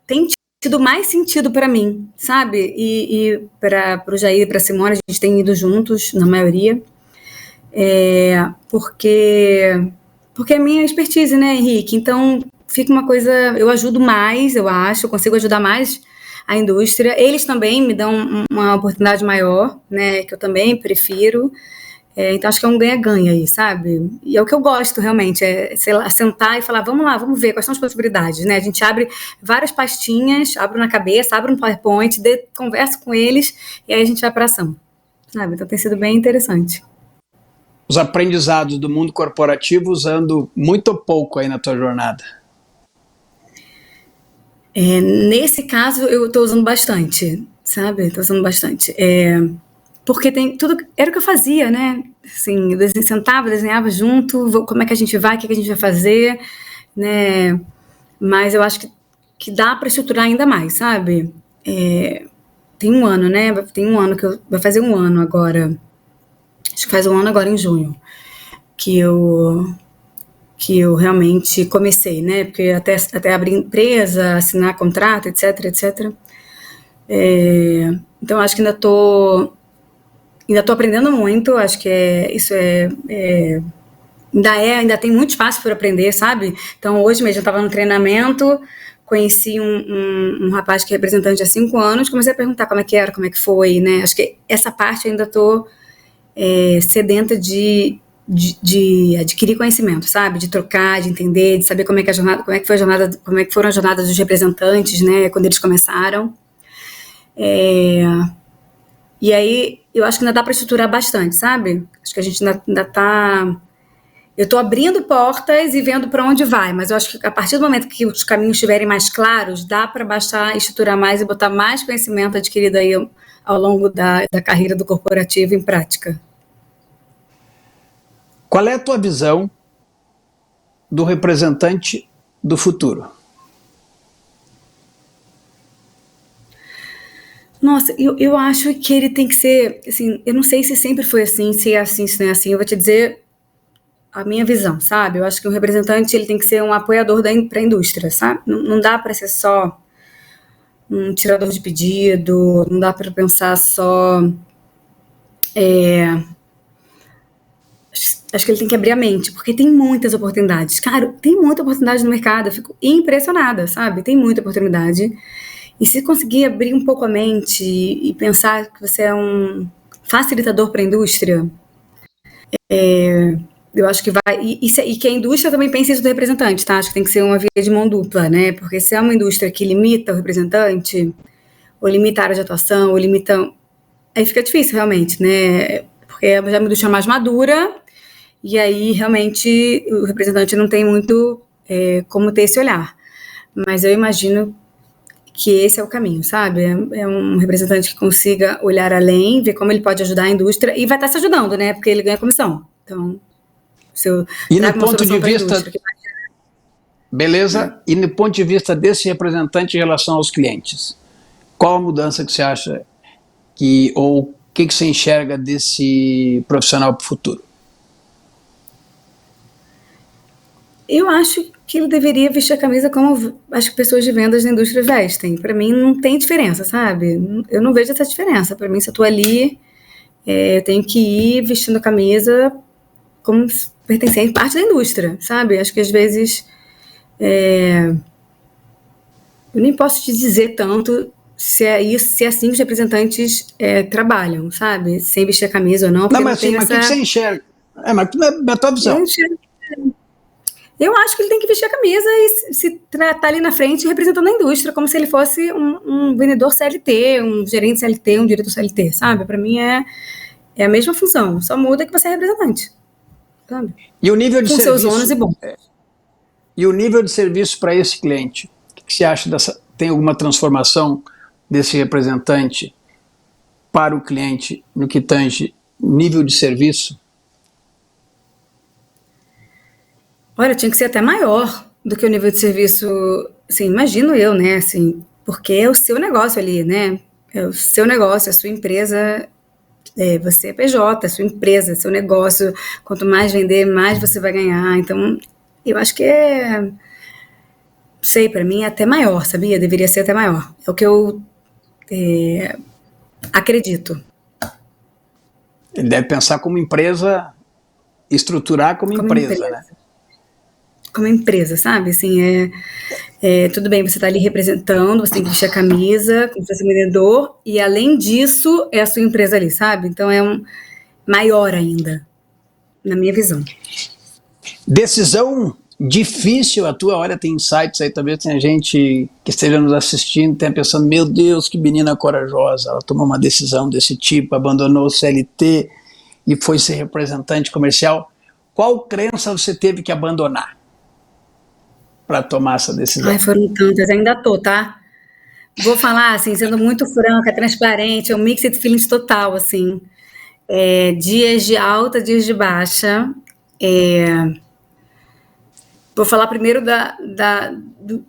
tem tido mais sentido para mim, sabe? E para o Jair e para a Simone, a gente tem ido juntos, na maioria. Porque é minha expertise, né, Henrique? Então, fica uma coisa... Eu ajudo mais, eu acho, eu consigo ajudar mais a indústria. Eles também me dão uma oportunidade maior, né, que eu também prefiro. Então, acho que é um ganha-ganha aí, sabe? E é o que eu gosto, realmente, sei lá, sentar e falar, vamos lá, vamos ver quais são as possibilidades, né? A gente abre várias pastinhas, abro na cabeça, abro um PowerPoint, converso com eles e aí a gente vai para ação, sabe? Então, tem sido bem interessante. Os aprendizados do mundo corporativo usando muito ou pouco aí na tua jornada? Nesse caso, eu estou usando bastante, sabe? Estou usando bastante. Porque tem tudo. Era o que eu fazia, né? Assim, eu sentava, desenhava junto, como é que a gente vai, o que a gente vai fazer, né? Mas eu acho que dá para estruturar ainda mais, sabe? Tem um ano, né? Tem um ano vai fazer um ano agora. Acho que faz um ano agora em junho que eu realmente comecei, né? Porque até abrir empresa, assinar contrato, etc, etc. Então acho que ainda tô aprendendo muito. Acho que ainda tem muito espaço por aprender, sabe? Então hoje mesmo eu estava no treinamento conheci um rapaz que é representante há 5 anos, comecei a perguntar como é que era, como é que foi, né? Acho que essa parte eu ainda estou sedenta de adquirir conhecimento, sabe? De trocar, de entender, de saber como é que foi a jornada, como é que foram as jornadas dos representantes, né? Quando eles começaram. E aí, eu acho que ainda dá para estruturar bastante, sabe? Acho que a gente ainda tá... Eu estou abrindo portas e vendo para onde vai, mas eu acho que a partir do momento que os caminhos estiverem mais claros, dá para baixar, estruturar mais e botar mais conhecimento adquirido aí ao longo da carreira do corporativo em prática. Qual é a tua visão do representante do futuro? Nossa, eu acho que ele tem que ser, assim, eu não sei se sempre foi assim, se é assim, se não é assim, eu vou te dizer a minha visão, sabe? Eu acho que o representante ele tem que ser um apoiador para a indústria, sabe? Não dá para ser só um tirador de pedido, não dá para pensar só... Acho que ele tem que abrir a mente, porque tem muitas oportunidades. Cara, tem muita oportunidade no mercado, eu fico impressionada, sabe? Tem muita oportunidade. E se conseguir abrir um pouco a mente e pensar que você é um facilitador para a indústria, eu acho que vai... E que a indústria também pense isso do representante, tá? Acho que tem que ser uma via de mão dupla, né? Porque se é uma indústria que limita o representante, ou limita a área de atuação, ou limita... Aí fica difícil, realmente, né? Porque é uma indústria mais madura, e aí, realmente, o representante não tem muito como ter esse olhar. Mas eu imagino que esse é o caminho, sabe? É um representante que consiga olhar além, ver como ele pode ajudar a indústria, e vai estar se ajudando, né? Porque ele ganha comissão. Então, se eu trago uma solução para a indústria... Beleza? E no ponto de vista desse representante em relação aos clientes, qual a mudança que você acha ou o que você enxerga desse profissional para o futuro? Eu acho que ele deveria vestir a camisa como as pessoas de vendas da indústria vestem. Para mim não tem diferença, sabe? Eu não vejo essa diferença. Para mim, se eu tô ali, eu tenho que ir vestindo a camisa como pertencente parte da indústria, sabe? Acho que às vezes eu nem posso te dizer tanto se é isso, se é assim que os representantes trabalham, sabe? Sem vestir a camisa ou não. Não, mas assim, mas o que você enxerga? Mas é a tua visão. Eu acho que ele tem que vestir a camisa e se tratar ali na frente representando a indústria, como se ele fosse um vendedor CLT, um gerente CLT, um diretor CLT, sabe? Para mim é a mesma função, só muda que você é representante, sabe? E o nível de com serviço, seus ônus e bom. E o nível de serviço para esse cliente? O que você acha dessa? Tem alguma transformação desse representante para o cliente no que tange nível de serviço? Olha, tinha que ser até maior do que o nível de serviço, assim, imagino eu, né, assim, porque é o seu negócio ali, né, é o seu negócio, a sua empresa, você é PJ, a sua empresa, seu negócio, quanto mais vender, mais você vai ganhar, então, eu acho que sei, para mim é até maior, sabia? Deveria ser até maior, é o que eu acredito. Ele deve pensar como empresa, estruturar como empresa, né? Como empresa, sabe? Assim, tudo bem, você está ali representando, você tem que vestir a camisa, como se fosse vendedor, e além disso, é a sua empresa ali, sabe? Então é maior ainda, na minha visão. Decisão difícil a tua, olha, tem insights aí, talvez tenha gente que esteja nos assistindo, tenha pensando, meu Deus, que menina corajosa, ela tomou uma decisão desse tipo, abandonou o CLT e foi ser representante comercial. Qual crença você teve que abandonar para tomar essa decisão? Ai, foram tantas, ainda tô, tá? Vou falar, assim, sendo muito franca, transparente, é um mixed feelings total, assim. Dias de alta, dias de baixa. Vou falar primeiro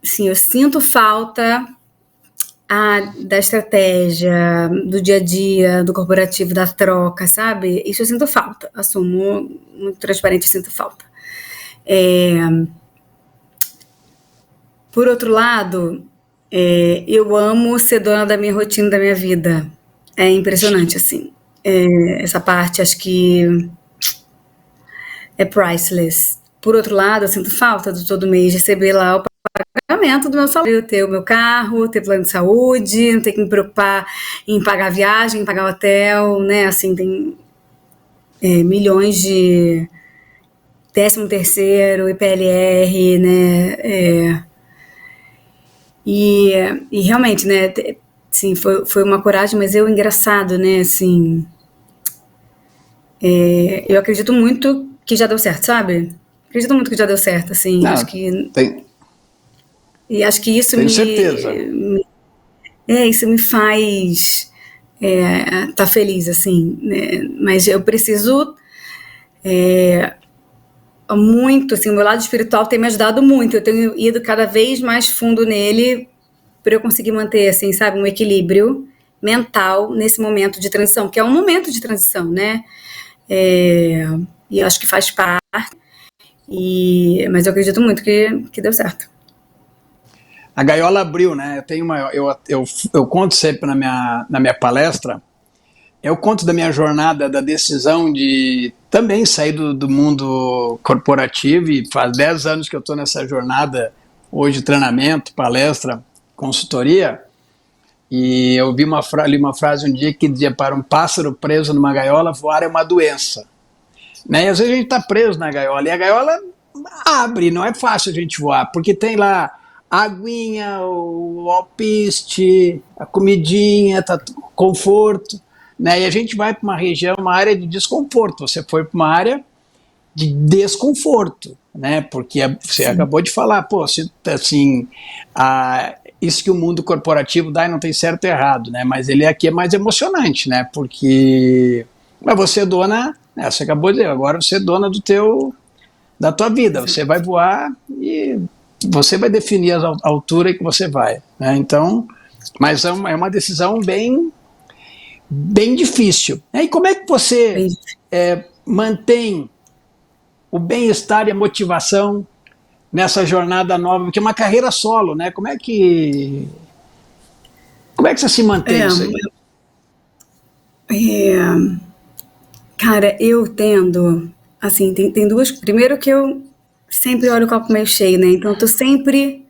sim, eu sinto falta da estratégia, do dia a dia, do corporativo, da troca, sabe? Isso eu sinto falta, assumo, muito transparente, eu sinto falta. Por outro lado, eu amo ser dona da minha rotina, da minha vida. É impressionante, assim. Essa parte, acho que é priceless. Por outro lado, eu sinto falta de todo mês receber lá o pagamento do meu salário, ter o meu carro, ter plano de saúde, não ter que me preocupar em pagar a viagem, em pagar o hotel, né? Assim, tem milhões de 13º, IPLR, né? E realmente, né? Sim, foi uma coragem, mas engraçado, né? Assim, eu acredito muito que já deu certo, sabe? Acredito muito que já deu certo, assim. Não, Acho que tem, E acho que isso tenho certeza. isso me faz tá feliz, assim, né? Mas eu preciso muito, assim, o meu lado espiritual tem me ajudado muito. Eu tenho ido cada vez mais fundo nele para eu conseguir manter, assim, sabe, um equilíbrio mental nesse momento de transição, que é um momento de transição, né? E eu acho que faz parte. Mas eu acredito muito que deu certo. A gaiola abriu, né? Eu conto sempre na minha palestra. Eu conto da minha jornada, da decisão de também sair do mundo corporativo, e faz 10 anos que eu estou nessa jornada, hoje treinamento, palestra, consultoria, e eu li uma frase um dia que dizia: para um pássaro preso numa gaiola, voar é uma doença. Né? E às vezes a gente está preso na gaiola, e a gaiola abre, não é fácil a gente voar, porque tem lá a aguinha, o alpiste, a comidinha, tá, conforto, né? E a gente vai para uma região, uma área de desconforto. Você foi para uma área de desconforto, né? Porque você acabou de falar, pô, assim, isso que o mundo corporativo dá, e não tem certo e errado, né? Mas ele aqui é mais emocionante, né? Porque você é dona, né? Você acabou de dizer, agora você é dona da tua vida. Você vai voar e você vai definir a altura que você vai, né? Então, mas é uma decisão bem difícil. E como é que você mantém o bem-estar e a motivação nessa jornada nova, porque é uma carreira solo, né? Como é que você se mantém isso aí? Cara, eu tendo, assim, tem duas. Primeiro que eu sempre olho o copo meio cheio, né? Então eu tô sempre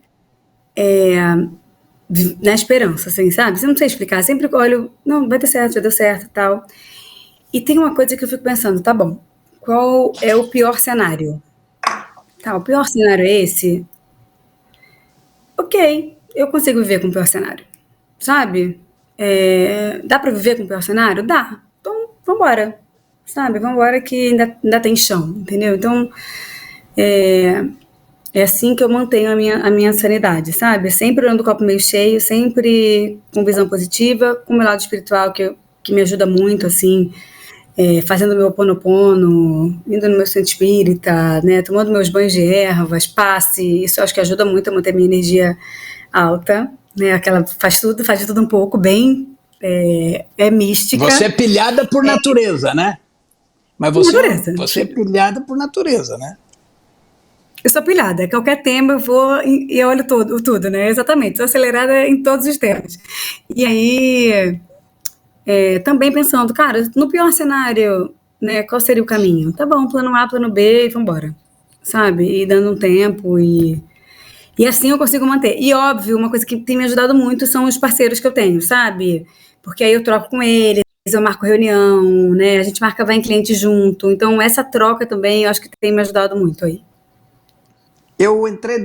na esperança, assim, sabe? Você não sei explicar, sempre olho, não, vai dar certo e tal. E tem uma coisa que eu fico pensando, tá bom, qual é o pior cenário? Tá, o pior cenário é esse? Ok, eu consigo viver com o pior cenário, sabe? Dá pra viver com o pior cenário? Dá. Então, vambora, sabe? Vambora que ainda tem chão, entendeu? Então, é assim que eu mantenho a minha sanidade, sabe? Sempre olhando o copo meio cheio, sempre com visão positiva, com o meu lado espiritual que me ajuda muito, assim, fazendo meu Ho'oponopono, indo no meu centro espírita, né? Tomando meus banhos de ervas, passe, isso eu acho que ajuda muito a manter minha energia alta, né? Aquela faz de tudo um pouco, bem mística. Você é pilhada por natureza, né? Mas você é pilhada por natureza, né? Eu sou pilhada, qualquer tema eu vou e olho tudo, né? Exatamente, sou acelerada em todos os temas. E aí, também pensando, cara, no pior cenário, né, qual seria o caminho? Tá bom, plano A, plano B e vambora, sabe? E dando um tempo e assim eu consigo manter. E óbvio, uma coisa que tem me ajudado muito são os parceiros que eu tenho, sabe? Porque aí eu troco com eles, eu marco reunião, né? A gente vai em cliente junto. Então essa troca também eu acho que tem me ajudado muito aí. Eu entrei,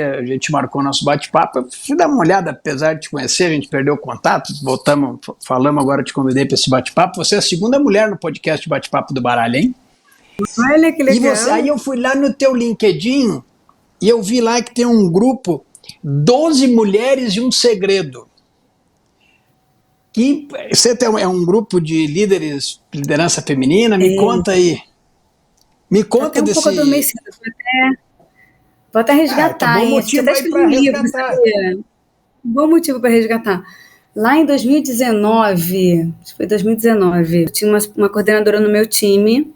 a gente marcou nosso bate-papo, eu fui dar uma olhada, apesar de te conhecer, a gente perdeu o contato, falamos agora, te convidei para esse bate-papo. Você é a segunda mulher no podcast Bate-Papo do Baralho, hein? Olha que legal. Aí eu fui lá no teu LinkedIn e eu vi lá que tem um grupo 12 Mulheres e um Segredo. Que você é um grupo de liderança feminina, me conta aí. Me conta desse... pouco adormecido, vou até resgatar, tá bom motivo aí para resgatar. Sabia? Bom motivo para resgatar. Lá em 2019, acho que foi 2019, eu tinha uma coordenadora no meu time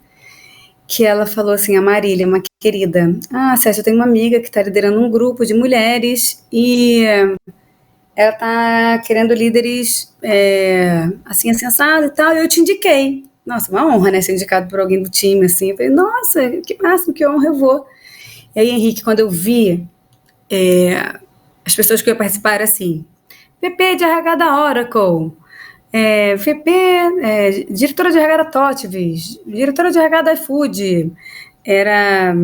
que ela falou assim, a Marília, uma querida, Sérgio, eu tenho uma amiga que está liderando um grupo de mulheres e ela está querendo líderes assim, assensado e tal, e eu te indiquei. Nossa, uma honra, né, ser indicado por alguém do time, assim. Eu falei, nossa, que máximo, que honra, eu vou. E aí, Henrique, quando eu vi as pessoas que iam participar eram assim, VP de RH da Oracle, VP, diretora de RH da Totvis, diretora de RH da iFood, era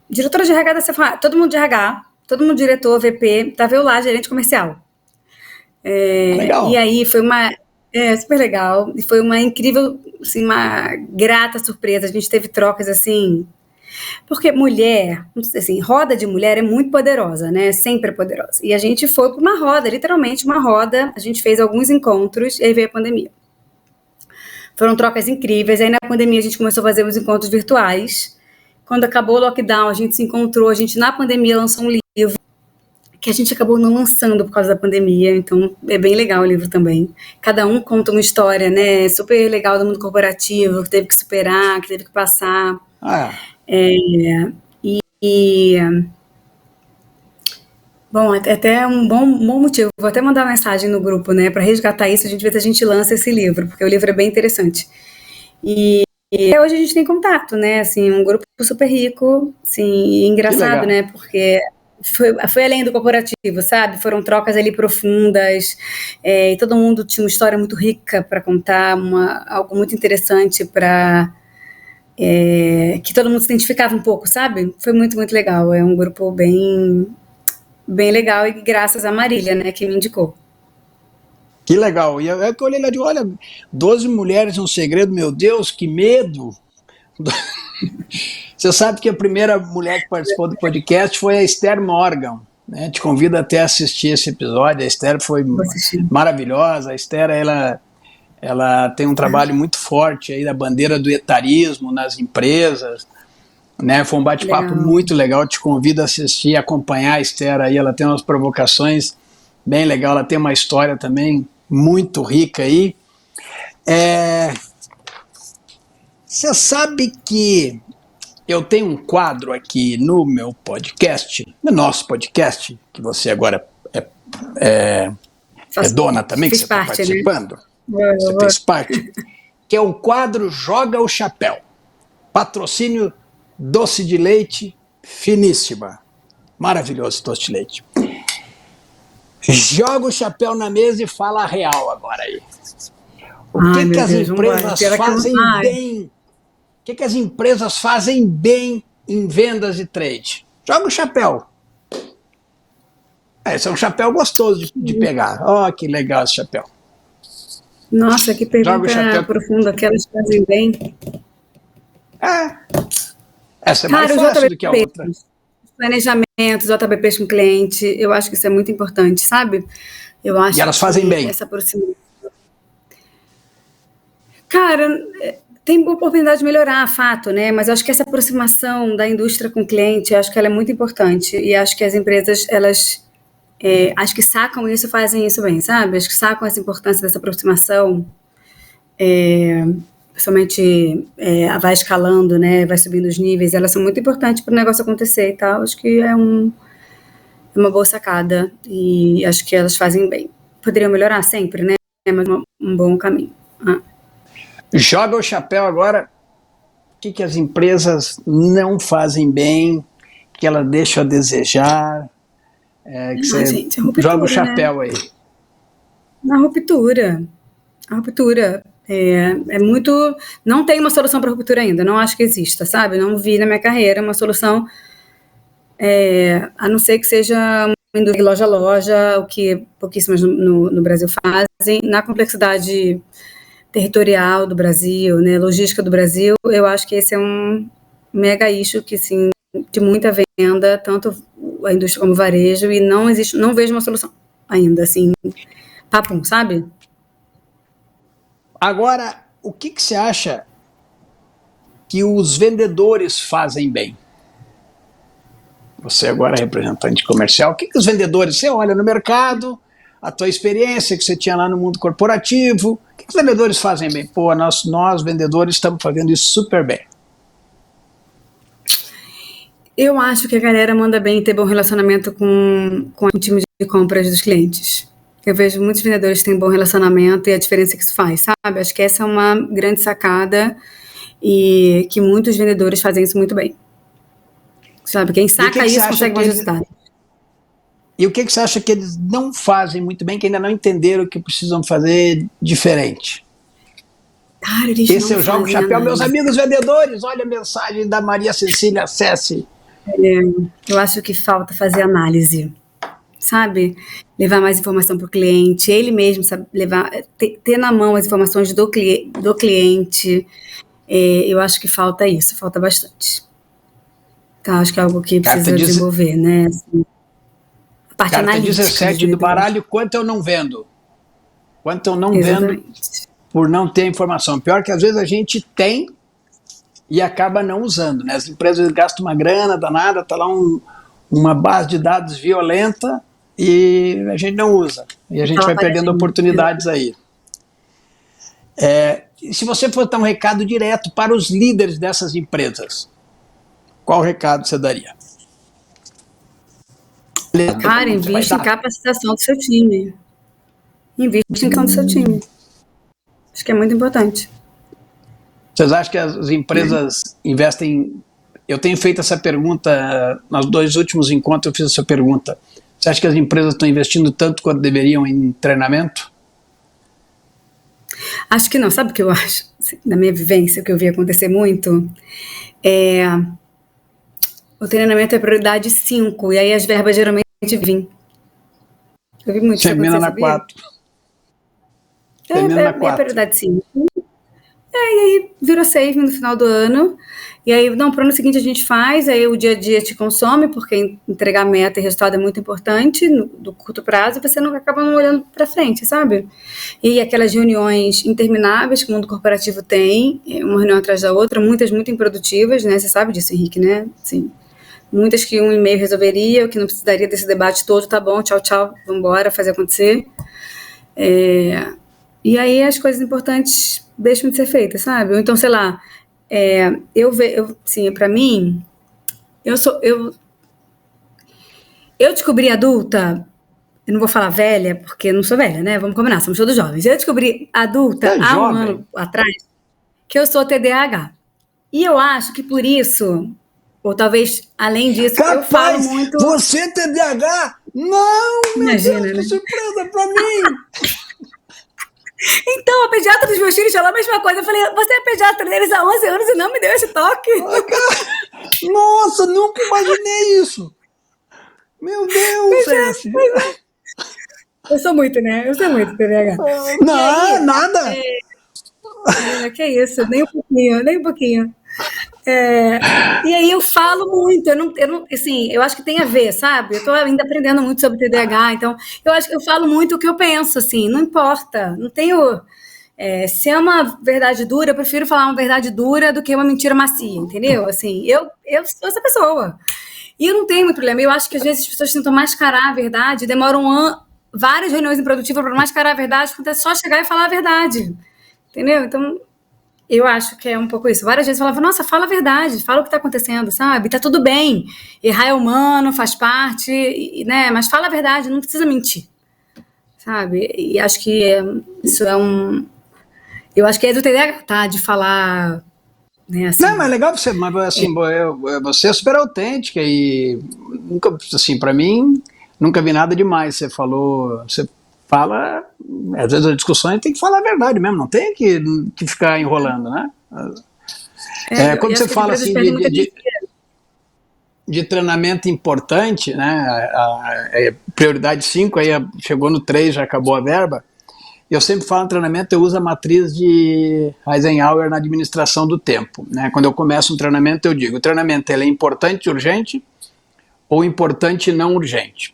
diretora de RH da Sephora, todo mundo de RH, todo mundo diretor, VP, estava eu lá, gerente comercial. Legal. E aí foi super legal, e foi uma incrível, assim, uma grata surpresa, a gente teve trocas assim, porque mulher, assim, roda de mulher é muito poderosa, né, sempre é poderosa, e a gente foi para uma roda, literalmente uma roda, a gente fez alguns encontros, e aí veio a pandemia. Foram trocas incríveis, aí na pandemia a gente começou a fazer os encontros virtuais, quando acabou o lockdown a gente se encontrou, a gente na pandemia lançou um livro, que a gente acabou não lançando por causa da pandemia, então é bem legal o livro também. Cada um conta uma história, né? Super legal do mundo corporativo, que teve que superar, que teve que passar. Bom, até um bom motivo. Vou até mandar uma mensagem no grupo, né? Para resgatar isso, a gente vê se a gente lança esse livro, porque o livro é bem interessante. E hoje a gente tem contato, né? Assim, um grupo super rico, assim, engraçado, né? Porque foi além do corporativo, sabe? Foram trocas ali profundas, e todo mundo tinha uma história muito rica para contar, algo muito interessante para que todo mundo se identificava um pouco, sabe? Foi muito, muito legal. É um grupo bem, bem legal e graças a Marília, né, que me indicou. Que legal. E é que eu olhei lá e digo, olha, 12 mulheres um segredo, meu Deus, que medo. Você sabe que a primeira mulher que participou do podcast foi a Esther Morgan, né? Te convido até a assistir esse episódio. A Esther foi maravilhosa. A Esther, ela tem um trabalho muito forte aí da bandeira do etarismo nas empresas, né? Foi um bate-papo muito legal. Te convido a assistir, acompanhar a Esther aí. Ela tem umas provocações bem legal. Ela tem uma história também muito rica aí. Você sabe que eu tenho um quadro aqui no meu podcast, no nosso podcast, que você agora é dona também, que você está participando. Né? Você fez parte. Que é o quadro Joga o Chapéu. Patrocínio Doce de Leite Finíssima. Maravilhoso doce de leite. Joga o chapéu na mesa e fala a real agora aí. O que as empresas fazem bem? O que as empresas fazem bem em vendas e trade? Joga o chapéu. Esse é um chapéu gostoso de pegar. Ó, que legal esse chapéu. Nossa, que pergunta profunda, que elas fazem bem. Essa é mais fácil do que a outra. Planejamentos, JBPs com cliente, eu acho que isso é muito importante, sabe? Eu acho e elas fazem bem. Essa aproximação. Cara, tem oportunidade de melhorar, fato, né? Mas eu acho que essa aproximação da indústria com o cliente, eu acho que ela é muito importante. E acho que as empresas, elas acho que sacam isso e fazem isso bem, sabe? Acho que sacam essa importância dessa aproximação, principalmente vai escalando, né? Vai subindo os níveis. Elas são muito importantes para o negócio acontecer e tal. Acho que é uma boa sacada e acho que elas fazem bem. Poderiam melhorar sempre, né? Mas um bom caminho. Joga o chapéu agora. O que as empresas não fazem bem, que elas deixam a desejar? Gente, ruptura, joga o chapéu, né? Aí. A ruptura. É muito. Não tem uma solução para ruptura ainda. Não acho que exista, sabe? Não vi na minha carreira uma solução, a não ser que seja uma loja a loja, o que pouquíssimas no Brasil fazem. Na complexidade territorial do Brasil, né, logística do Brasil, eu acho que esse é um mega issue que, sim, de muita venda, tanto a indústria como o varejo, e não vejo uma solução ainda, assim, papum, sabe? Agora, o que você acha que os vendedores fazem bem? Você agora é representante comercial, o que os vendedores, você olha no mercado, a tua experiência que você tinha lá no mundo corporativo, o que os vendedores fazem bem? Pô, nós vendedores estamos fazendo isso super bem. Eu acho que a galera manda bem ter bom relacionamento com o time de compras dos clientes. Eu vejo muitos vendedores que têm bom relacionamento e a diferença que isso faz, sabe? Acho que essa é uma grande sacada e que muitos vendedores fazem isso muito bem. Sabe? Quem saca isso consegue bons resultados. E o que você acha que eles não fazem muito bem, que ainda não entenderam o que precisam fazer diferente? Cara, eles Esse não eu jogo fazem chapéu. Meus análise. amigos vendedores, olha a mensagem da Maria Cecília, acesse. Eu acho que falta fazer análise, sabe? Levar mais informação para o cliente, ele mesmo sabe levar, ter na mão as informações do cliente. Eu acho que falta isso, falta bastante. Então, acho que é algo que Carta, precisa desenvolver, né? Assim, a parte carta analítica de 17 do vendedor. baralho, quanto eu não vendo? Quanto eu não vendo Exatamente. por não ter informação. Pior que às vezes a gente tem e acaba não usando, né? As empresas gastam uma grana danada, tá lá uma base de dados violenta e a gente não usa. E a Tá gente lá vai perdendo paradinho. oportunidades aí. Se você for dar um recado direto para os líderes dessas empresas, qual recado você daria? Cara, Você vai investe em dar. capacitação do seu time. Investe em capacitação do seu time. Acho que é muito importante, Vocês acham que as né? empresas investem? Eu tenho feito essa pergunta, nos 2 últimos encontros eu fiz essa pergunta. Você acha que as empresas estão investindo tanto quanto deveriam em treinamento? Acho que não. Sabe o que eu acho? Assim, na minha vivência, o que eu vi acontecer muito é o treinamento é prioridade 5 e aí as verbas geralmente vêm. Eu vi muito isso Termina acontecer, na sabia? 4. Termina na É 4. prioridade 5. E aí virou save no final do ano. E aí, não, pro ano seguinte a gente faz, aí o dia a dia te consome, porque entregar meta e resultado é muito importante do curto prazo, e você não acaba não olhando para frente, sabe? E aquelas reuniões intermináveis que o mundo corporativo tem, uma reunião atrás da outra, muitas muito improdutivas, né? Você sabe disso, Henrique, né? Sim. Muitas que um e-mail resolveria, o que não precisaria desse debate todo, tá bom, tchau, tchau, vamos embora, fazer acontecer. E aí as coisas importantes deixam de ser feitas, sabe? Ou então, sei lá, sim, para mim, eu sou, eu descobri adulta, eu não vou falar velha, porque eu não sou velha, né? Vamos combinar, somos todos jovens. Eu descobri Você adulta é há um jovem? ano atrás que eu sou TDAH. E eu acho que por isso, ou talvez além disso, eu falo Capaz, muito. você é TDAH? Não, meu Deus, Imagina, que né? surpresa para mim! Então, a pediatra dos meus filhos falou a mesma coisa. Eu falei, você é pediatra deles há 11 anos e não me deu esse toque. Nossa, nunca imaginei isso! Meu Deus, Pois é, Ceci! eu sou muito, né? Eu sou muito TDAH. E Não, aí, nada! imagina, que isso, nem um pouquinho, nem um pouquinho. E aí eu falo muito, assim, eu acho que tem a ver, sabe? Eu tô ainda aprendendo muito sobre TDAH, então eu acho que eu falo muito o que eu penso, assim, não importa, não tenho. Se é uma verdade dura, eu prefiro falar uma verdade dura do que uma mentira macia, entendeu? Assim, eu sou essa pessoa. E eu não tenho muito problema. Eu acho que às vezes as pessoas tentam mascarar a verdade, demoram várias reuniões improdutivas para mascarar a verdade, quando é só chegar e falar a verdade. Entendeu? Então, eu acho que é um pouco isso. Várias vezes eu falava, nossa, fala a verdade, fala o que está acontecendo, sabe? Tá tudo bem. Errar é humano, faz parte, né? Mas fala a verdade, não precisa mentir, sabe? E acho que isso é um. Eu acho que é do TDAH, tá? De falar, né, Não, mas assim. é legal você, mas assim, você é super autêntica e nunca, assim, para mim, nunca vi nada demais. Você falou, você fala, às vezes a discussão a gente tem que falar a verdade mesmo, não tem que ficar enrolando, né? Quando Eu você acho que as fala empresas assim perdem muita dinheiro. de treinamento importante, né? Prioridade 5 aí chegou no 3 já acabou a verba. Eu sempre falo em treinamento, eu uso a matriz de Eisenhower na administração do tempo. Né? Quando eu começo um treinamento, eu digo, o treinamento ele é importante e urgente ou importante e não urgente?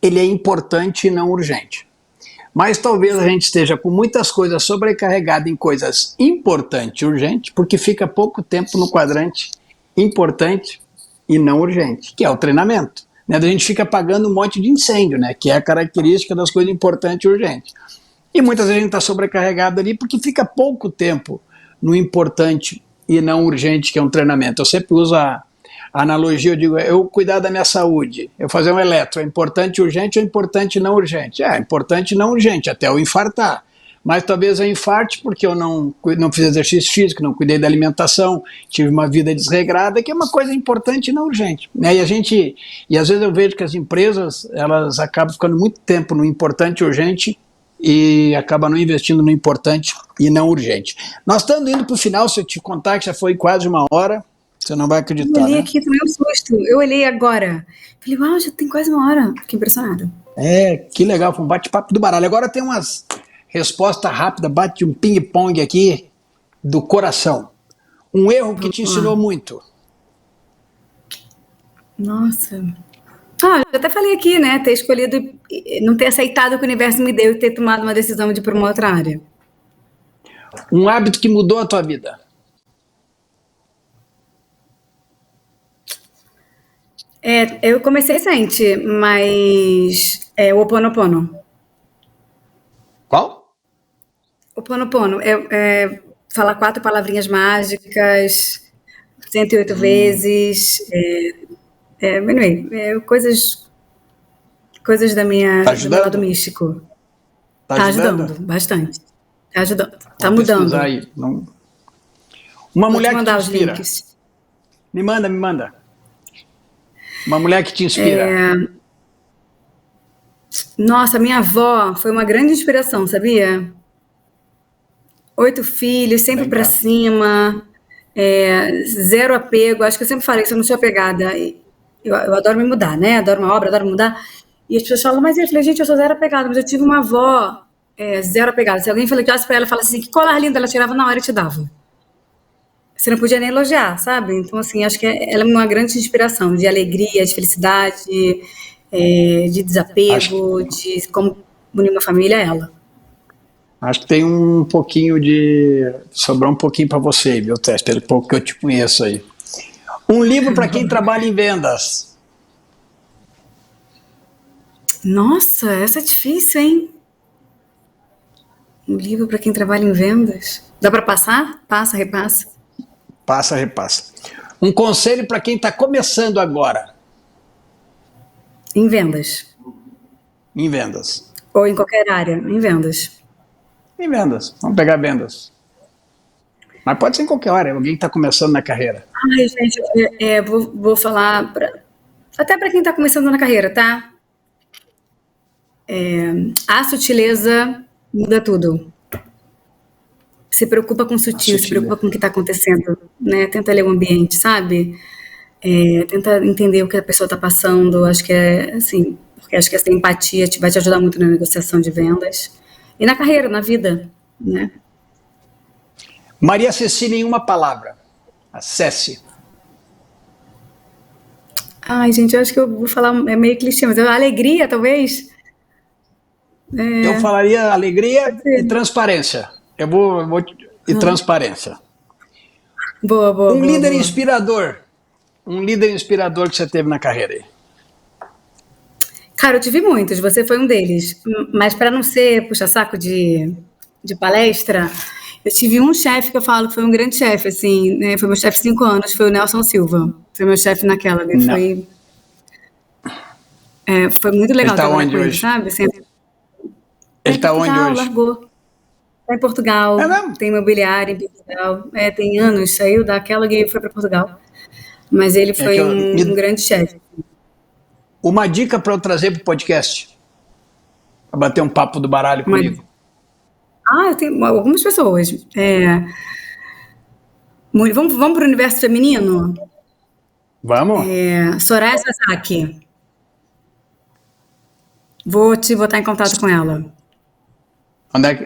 Ele é importante e não urgente. Mas talvez a gente esteja com muitas coisas sobrecarregadas em coisas importante e urgente, porque fica pouco tempo no quadrante importante e não urgente, que é o treinamento. Né? A gente fica apagando um monte de incêndio, né? Que é a característica das coisas importantes e urgentes. E muitas vezes a gente está sobrecarregado ali porque fica pouco tempo no importante e não urgente, que é um treinamento. Eu sempre uso a analogia, eu digo, eu cuidar da minha saúde, eu fazer um eletro, é importante urgente ou importante não urgente? É importante não urgente, até eu infartar. mas talvez eu infarte porque eu não fiz exercício físico, não cuidei da alimentação, tive uma vida desregrada, que é uma coisa importante e não urgente, né? E às vezes eu vejo que as empresas, elas acabam ficando muito tempo no importante e urgente e acabam não investindo no importante e não urgente. Nós estamos indo para o final, se eu te contar que já foi quase 1 hora, você não vai Eu acreditar, olhei né? aqui, tomei um susto. Eu olhei agora. Falei, uau, já tem quase 1 hora. Fiquei impressionada. Que legal, foi um bate-papo do baralho. Agora tem umas respostas rápidas, bate um ping-pong aqui do coração. Um erro que Vamos te ensinou lá. muito. Nossa. Ah, eu até falei aqui, né? Ter escolhido, não ter aceitado o que o universo me deu e ter tomado uma decisão de ir para uma outra área. Um hábito que mudou a tua vida. Eu comecei recente, mas o Ho Oponopono. Qual? O Ho Oponopono é falar 4 palavrinhas mágicas, 108 vezes. Anyway, coisas Tá do meu lado ajudando? místico. Tá Tá ajudando? ajudando bastante. Tá ajudando. Tá Vamos pesquisar mudando. aí. Uma Vou te mulher que te mandar os inspira. links. Me manda, me manda. Uma mulher que te inspira. Nossa, minha avó foi uma grande inspiração, sabia? 8 filhos, sempre Vem pra cá. cima, zero apego. Acho que eu sempre falei que eu não sou apegada. Eu adoro me mudar, né? Adoro uma obra, adoro mudar. E as pessoas falam, mas eu falei, gente, eu sou zero apegada, mas eu tive uma avó zero apegada. Se alguém falasse pra ela, falasse assim, que colar lindo, ela tirava na hora e te dava. Você não podia nem elogiar, sabe? Então, assim, acho que ela é uma grande inspiração de alegria, de felicidade, de Acho, desapego, de como unir uma família, ela. acho que tem um pouquinho de. Sobrou um pouquinho para você, viu, Tess? Pelo pouco que eu te conheço aí. Um livro para quem trabalha em vendas. Nossa, essa é difícil, hein? Um livro para quem trabalha em vendas. Dá para passar? Passa, repassa. Passa, repassa. Um conselho para quem está começando agora Em vendas. em vendas. Ou em qualquer área, em vendas. Em vendas. Vamos pegar vendas. Mas pode ser em qualquer hora. Alguém que está começando na carreira. Ai, gente, vou falar até para quem está começando na carreira, tá? A sutileza muda tudo. Se preocupa com o A sutil, se preocupa sutileza. com o que está acontecendo, né? Tenta ler o ambiente, sabe? Tenta entender o que a pessoa está passando. Acho que assim, porque acho que essa empatia vai te ajudar muito na negociação de vendas e na carreira, na vida, né? Maria Cecília, em uma palavra. Acesse. Ai, gente, eu acho que eu vou falar, é meio clichê, mas alegria, talvez? Eu falaria alegria Pode e ser. transparência. E transparência. Boa, boa, Um boa, líder boa. inspirador. Um líder inspirador que você teve na carreira aí. Cara, eu tive muitos, você foi um deles. Mas para não ser puxa-saco de palestra, eu tive um chefe que eu falo que foi um grande chefe, assim, né? Foi meu chefe 5 anos, foi o Nelson Silva. Foi meu chefe naquela, né? Não. Foi muito Ele legal está trabalhar onde com ele, hoje? sabe? Assim, tá Ele em está onde Portugal, hoje? largou. Tá em É Portugal, mesmo? tem imobiliário em Portugal. Tem anos, saiu daquela e foi para Portugal. Mas ele É que foi um grande chefe. uma dica para eu trazer para o podcast. Para bater um papo do baralho Uma- comigo. eu tenho algumas pessoas. Vamos para o universo feminino? Vamos? Soraya Sasaki. Vou te botar em contato com ela.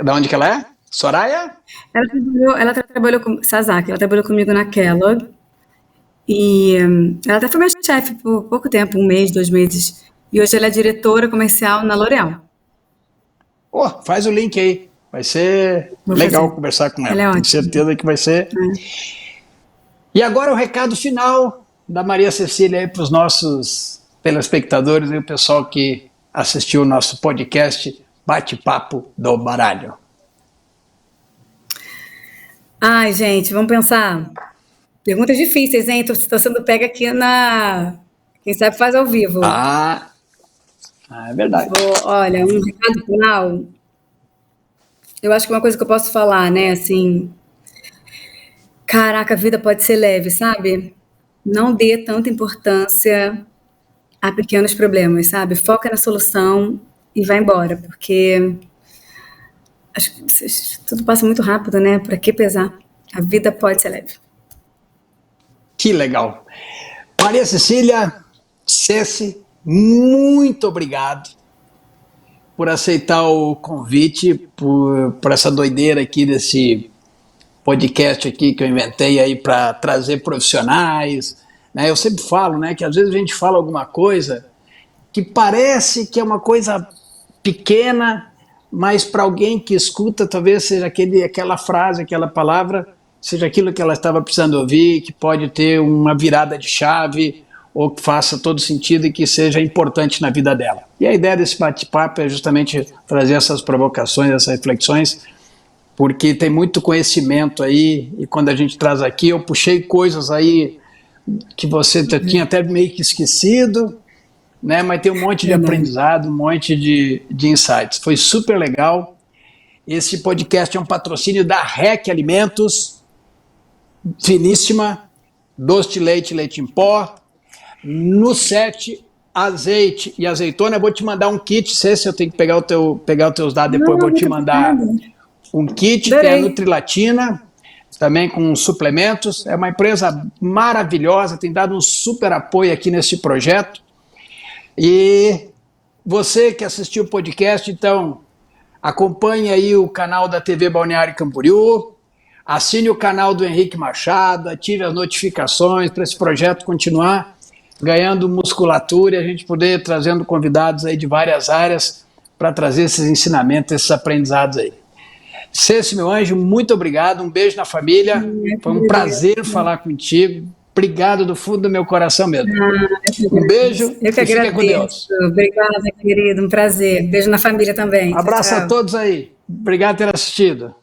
Da onde que ela é? Soraya? Ela trabalhou com Sasaki, ela trabalhou comigo na Kellogg. E ela até foi minha chefe por pouco tempo, 1 mês, 2 meses. E hoje ela é diretora comercial na L'Oréal. Pô, faz o link aí. Vai ser Vou legal fazer. conversar com Ela ela. é Tenho ótima. certeza que vai ser. E agora o recado final da Maria Cecília aí para os nossos telespectadores e o pessoal que assistiu o nosso podcast Bate-Papo do Baralho. Ai, gente, vamos pensar. Perguntas difíceis, hein? Tô sendo pega aqui na. Quem sabe faz ao vivo. É verdade. Olha, um recado final. Eu acho que uma coisa que eu posso falar, né, assim, caraca, a vida pode ser leve, sabe? Não dê tanta importância a pequenos problemas, sabe? Foca na solução e vai embora, porque acho que tudo passa muito rápido, né? Pra que pesar? A vida pode ser leve. Que legal. Maria Cecília, Ceci, muito obrigado por aceitar o convite, por essa doideira aqui desse podcast aqui que eu inventei aí para trazer profissionais. Né? Eu sempre falo, né, que às vezes a gente fala alguma coisa que parece que é uma coisa pequena, mas para alguém que escuta, talvez seja aquela frase, aquela palavra, seja aquilo que ela estava precisando ouvir, que pode ter uma virada de chave, ou que faça todo sentido e que seja importante na vida dela. E a ideia desse bate-papo é justamente trazer essas provocações, essas reflexões, porque tem muito conhecimento aí, e quando a gente traz aqui, eu puxei coisas aí que você tinha até meio que esquecido, né? Mas tem um monte de aprendizado, um monte de insights. Foi super legal. Esse podcast é um patrocínio da REC Alimentos, finíssima, doce de leite, leite em pó, no 7, azeite e azeitona. Eu vou te mandar um kit, se eu tenho que pegar os teus dados depois, eu vou te mandar um kit, tem a Nutrilatina, também com suplementos. É uma empresa maravilhosa, tem dado um super apoio aqui nesse projeto. E você que assistiu o podcast, então, acompanhe aí o canal da TV Balneário Camboriú, assine o canal do Henrique Machado, ative as notificações para esse projeto continuar ganhando musculatura e a gente poder trazendo convidados aí de várias áreas para trazer esses ensinamentos, esses aprendizados aí. Ceci, meu anjo, muito obrigado, um beijo na família, foi um prazer falar contigo, obrigado do fundo do meu coração mesmo. Um beijo e fica com Deus. Obrigada, querido, um prazer. Beijo na família também. Um abraço a todos aí, obrigado por ter assistido.